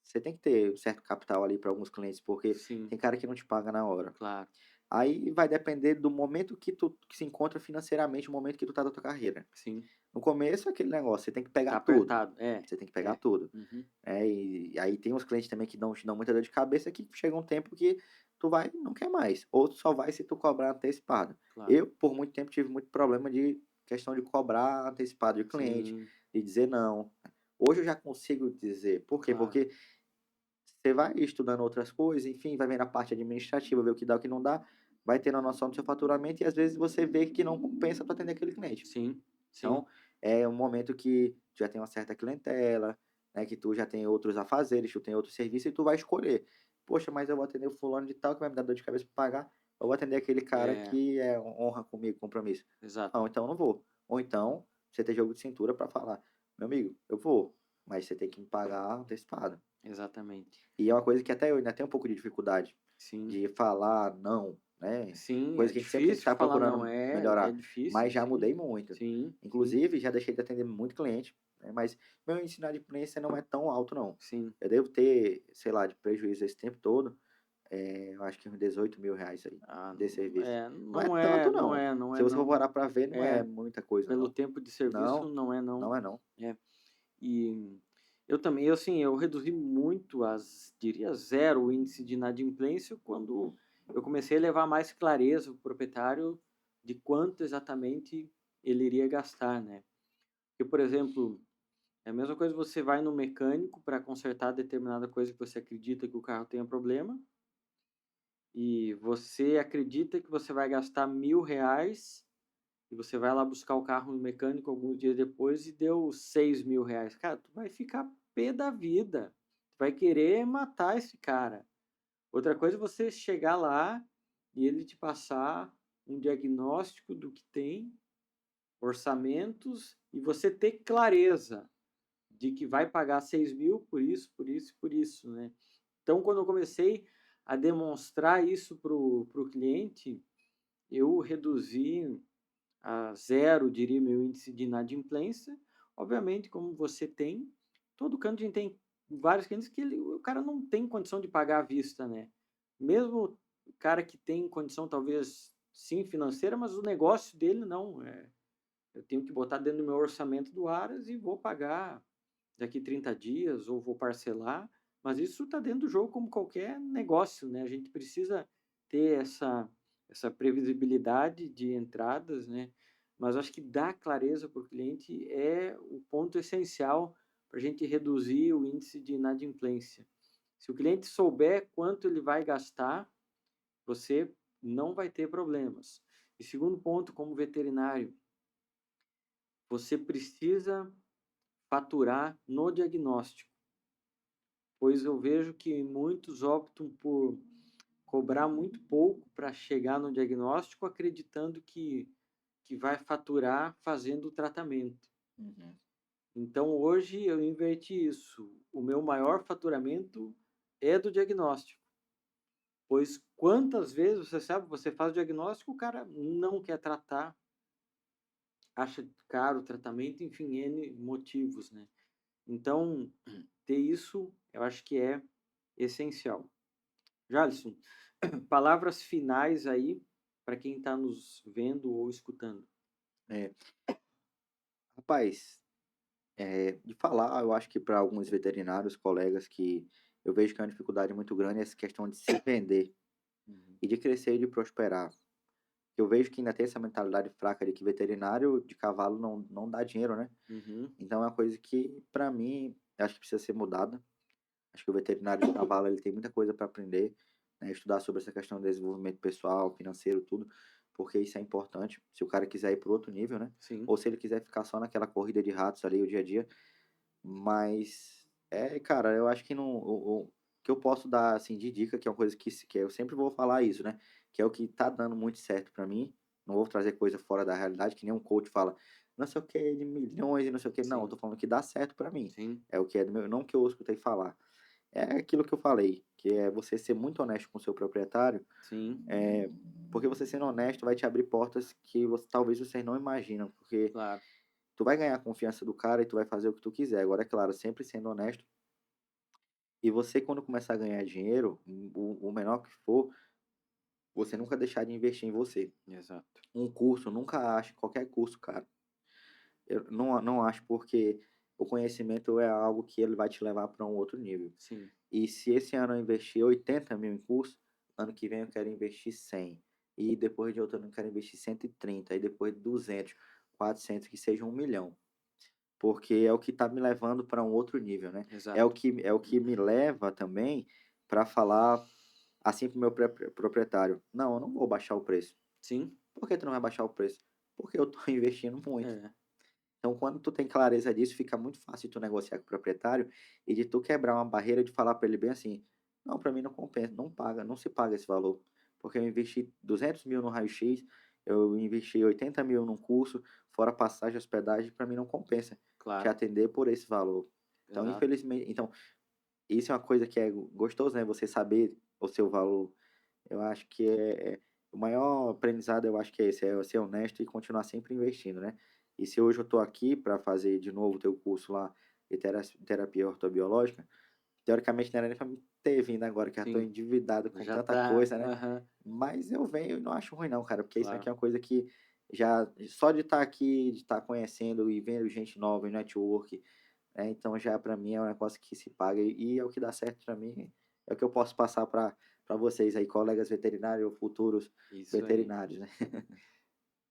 [SPEAKER 2] você tem que ter um certo capital ali para alguns clientes, porque
[SPEAKER 1] Sim,
[SPEAKER 2] tem cara que não te paga na hora.
[SPEAKER 1] claro.
[SPEAKER 2] Aí vai depender do momento que tu que se encontra financeiramente, o momento que tu tá da tua carreira.
[SPEAKER 1] Sim.
[SPEAKER 2] No começo é aquele negócio, você tem que
[SPEAKER 1] Tá
[SPEAKER 2] pegar tudo,
[SPEAKER 1] apertado. É,
[SPEAKER 2] você tem que pegar
[SPEAKER 1] é.
[SPEAKER 2] tudo.
[SPEAKER 1] Uhum.
[SPEAKER 2] E aí tem uns clientes também que te dão muita dor de cabeça, que chega um tempo que tu vai não quer mais, ou tu só vai se tu cobrar antecipado.
[SPEAKER 1] Claro.
[SPEAKER 2] Eu, por muito tempo, tive muito problema de questão de cobrar antecipado de cliente,
[SPEAKER 1] Sim,
[SPEAKER 2] de dizer não. Hoje eu já consigo dizer. Por quê?
[SPEAKER 1] claro.
[SPEAKER 2] Porque você vai estudando outras coisas, enfim, vai vendo a parte administrativa, ver o que dá, o que não dá, vai tendo a noção do seu faturamento e às vezes você vê que não compensa para atender aquele cliente.
[SPEAKER 1] Sim, sim.
[SPEAKER 2] Então, é um momento que tu já tem uma certa clientela, né, que tu já tem outros afazeres, tu tem outro serviço e tu vai escolher. Poxa, mas eu vou atender o fulano de tal que vai me dar dor de cabeça para pagar, ou vou atender aquele cara
[SPEAKER 1] É,
[SPEAKER 2] que é honra comigo, compromisso.
[SPEAKER 1] exato.
[SPEAKER 2] Não, então eu não vou. Ou então, você tem jogo de cintura para falar, meu amigo, eu vou, mas você tem que me pagar antecipado.
[SPEAKER 1] Exatamente.
[SPEAKER 2] E é uma coisa que até eu ainda tenho um pouco de dificuldade
[SPEAKER 1] Sim.
[SPEAKER 2] de falar não, né?
[SPEAKER 1] Sim, é
[SPEAKER 2] Coisa que a gente sempre tem que
[SPEAKER 1] difícil
[SPEAKER 2] estar
[SPEAKER 1] falar não.
[SPEAKER 2] procurando
[SPEAKER 1] É
[SPEAKER 2] melhorar,
[SPEAKER 1] difícil,
[SPEAKER 2] mas já
[SPEAKER 1] sim.
[SPEAKER 2] mudei muito.
[SPEAKER 1] Sim, sim,
[SPEAKER 2] Inclusive, já deixei de atender muito cliente, né? Mas meu índice de inadimplência não é tão alto, não.
[SPEAKER 1] sim.
[SPEAKER 2] Eu devo ter, sei lá, de prejuízo esse tempo todo, eu acho que uns R$ 18.000 aí,
[SPEAKER 1] Ah,
[SPEAKER 2] de serviço. Não é
[SPEAKER 1] não é,
[SPEAKER 2] tanto,
[SPEAKER 1] não
[SPEAKER 2] não.
[SPEAKER 1] é, não
[SPEAKER 2] Se
[SPEAKER 1] é
[SPEAKER 2] você for
[SPEAKER 1] não.
[SPEAKER 2] parar para ver, não é
[SPEAKER 1] É,
[SPEAKER 2] muita coisa,
[SPEAKER 1] pelo
[SPEAKER 2] não.
[SPEAKER 1] tempo de serviço
[SPEAKER 2] Não,
[SPEAKER 1] não é não.
[SPEAKER 2] não é não.
[SPEAKER 1] É. E eu também, eu reduzi muito diria zero o índice de inadimplência quando eu comecei a levar mais clareza o proprietário de quanto exatamente ele iria gastar, né? Porque, por exemplo, é a mesma coisa você vai no mecânico para consertar determinada coisa que você acredita que o carro tenha problema e você acredita que você vai gastar R$ 1.000 e você vai lá buscar o carro no mecânico alguns dias depois e deu R$ 6.000. Cara, tu vai ficar pé da vida. Tu vai querer matar esse cara. Outra coisa é você chegar lá e ele te passar um diagnóstico do que tem, orçamentos, e você ter clareza de que vai pagar 6.000 por isso, por isso, por isso, né? Então, quando eu comecei a demonstrar isso para o cliente, eu reduzi a zero, diria, meu índice de inadimplência. Obviamente, como você tem, todo canto a gente tem vários clientes que o cara não tem condição de pagar à vista, né? Mesmo o cara que tem condição, talvez, sim, financeira, mas o negócio dele não. Eu tenho que botar dentro do meu orçamento do Aras e vou pagar daqui 30 dias ou vou parcelar, mas isso está dentro do jogo como qualquer negócio, né? A gente precisa ter essa previsibilidade de entradas, né? Mas acho que dar clareza para o cliente é o ponto essencial para a gente reduzir o índice de inadimplência. Se o cliente souber quanto ele vai gastar, você não vai ter problemas. E segundo ponto, como veterinário, você precisa faturar no diagnóstico, pois eu vejo que muitos optam por cobrar muito pouco para chegar no diagnóstico, acreditando que vai faturar fazendo o tratamento.
[SPEAKER 2] Uhum.
[SPEAKER 1] Então hoje eu inverti isso. O meu maior faturamento é do diagnóstico, pois quantas vezes você sabe, você faz o diagnóstico, o cara não quer tratar, acha caro o tratamento, enfim, N motivos, né? Então, ter isso eu acho que é essencial. Jalisson, palavras finais aí para quem está nos vendo ou escutando.
[SPEAKER 2] É. Rapaz, de falar, eu acho que para alguns veterinários, colegas, que eu vejo que é uma dificuldade muito grande essa questão de se vender
[SPEAKER 1] Uhum.
[SPEAKER 2] e de crescer e de prosperar. Eu vejo que ainda tem essa mentalidade fraca de que veterinário de cavalo não dá dinheiro, né?
[SPEAKER 1] Uhum.
[SPEAKER 2] Então é uma coisa que, para mim, acho que precisa ser mudada. Acho que o veterinário de cavalo ele tem muita coisa para aprender, né? Estudar sobre essa questão de desenvolvimento pessoal, financeiro, tudo, porque isso é importante. Se o cara quiser ir para outro nível, né?
[SPEAKER 1] Sim,
[SPEAKER 2] Ou se ele quiser ficar só naquela corrida de ratos ali o dia a dia. Mas, cara, eu acho que não, o que eu posso dar, assim, de dica, que é uma coisa que eu sempre vou falar isso, né? Que é o que tá dando muito certo para mim. Não vou trazer coisa fora da realidade, que nem um coach fala, não sei o que, de milhões e não sei o que. Não, eu tô
[SPEAKER 1] sim,
[SPEAKER 2] falando que dá certo para mim.
[SPEAKER 1] sim,
[SPEAKER 2] É o que é do meu, não que eu escutei falar. É aquilo que eu falei, que é você ser muito honesto com o seu proprietário,
[SPEAKER 1] sim,
[SPEAKER 2] porque você sendo honesto vai te abrir portas que talvez vocês não imaginam, porque
[SPEAKER 1] claro.
[SPEAKER 2] tu vai ganhar a confiança do cara e tu vai fazer o que tu quiser. Agora, é claro, sempre sendo honesto. E você, quando começar a ganhar dinheiro, o menor que for, você nunca deixar de investir em você.
[SPEAKER 1] Exato.
[SPEAKER 2] Um curso, nunca ache qualquer curso, cara. Eu não acho, porque o conhecimento é algo que ele vai te levar para um outro nível.
[SPEAKER 1] Sim,
[SPEAKER 2] E se esse ano eu investir 80.000 em curso, ano que vem eu quero investir 100. E depois de outro ano eu quero investir 130. E depois 200, 400, que seja 1 milhão. Porque é o que está me levando para um outro nível, né?
[SPEAKER 1] exato.
[SPEAKER 2] É o que me leva também para falar assim para o meu proprietário: não, eu não vou baixar o preço.
[SPEAKER 1] Sim,
[SPEAKER 2] Por que tu não vai baixar o preço? Porque eu estou investindo muito.
[SPEAKER 1] é,
[SPEAKER 2] Então, quando tu tem clareza disso, fica muito fácil de tu negociar com o proprietário e de tu quebrar uma barreira de falar para ele bem assim: não, para mim não compensa, não paga, não se paga esse valor. Porque eu investi 200.000 no raio-x, eu investi 80.000 num curso, fora passagem e hospedagem, para mim não compensa te
[SPEAKER 1] claro,
[SPEAKER 2] atender por esse valor. Então,
[SPEAKER 1] exato.
[SPEAKER 2] infelizmente, então, isso é uma coisa que é gostoso, né? Você saber o seu valor. Eu acho que o maior aprendizado, eu acho que é esse, é ser honesto e continuar sempre investindo, né. E se hoje eu estou aqui para fazer de novo o teu curso lá de terapia ortobiológica, teoricamente não era nem para mim ter vindo agora, que eu já estou
[SPEAKER 1] Sim,
[SPEAKER 2] endividado com
[SPEAKER 1] já
[SPEAKER 2] tanta
[SPEAKER 1] tá,
[SPEAKER 2] coisa, né.
[SPEAKER 1] aham,
[SPEAKER 2] Mas eu venho e não acho ruim não, cara, porque isso aqui
[SPEAKER 1] claro.
[SPEAKER 2] é uma coisa que já só de estar aqui, de estar conhecendo e vendo gente nova em network, então já para mim é um negócio que se paga e é o que dá certo para mim, é o que eu posso passar para vocês aí, colegas veterinários ou futuros
[SPEAKER 1] Isso aí.
[SPEAKER 2] veterinários, né.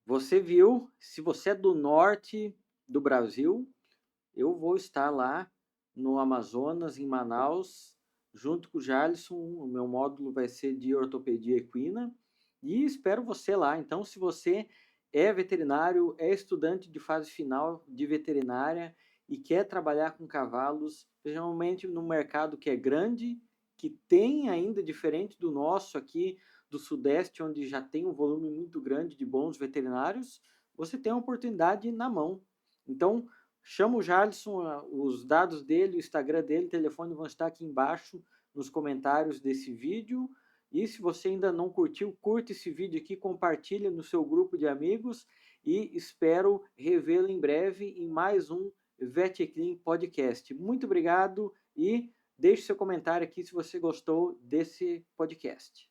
[SPEAKER 1] Você viu, se você é do norte do Brasil, eu vou estar lá no Amazonas, em Manaus, junto com o Jalisson. O meu módulo vai ser de ortopedia equina e espero você lá. Então, se você é veterinário, é estudante de fase final de veterinária e quer trabalhar com cavalos, geralmente no mercado que é grande, que tem ainda, diferente do nosso aqui do Sudeste, onde já tem um volume muito grande de bons veterinários, você tem a oportunidade na mão. Então, chama o Jalisson, os dados dele, o Instagram dele, o telefone vão estar aqui embaixo nos comentários desse vídeo. E se você ainda não curtiu, curte esse vídeo aqui, compartilha no seu grupo de amigos e espero revê-lo em breve em mais um VetClean Podcast. Muito obrigado e deixe seu comentário aqui se você gostou desse podcast.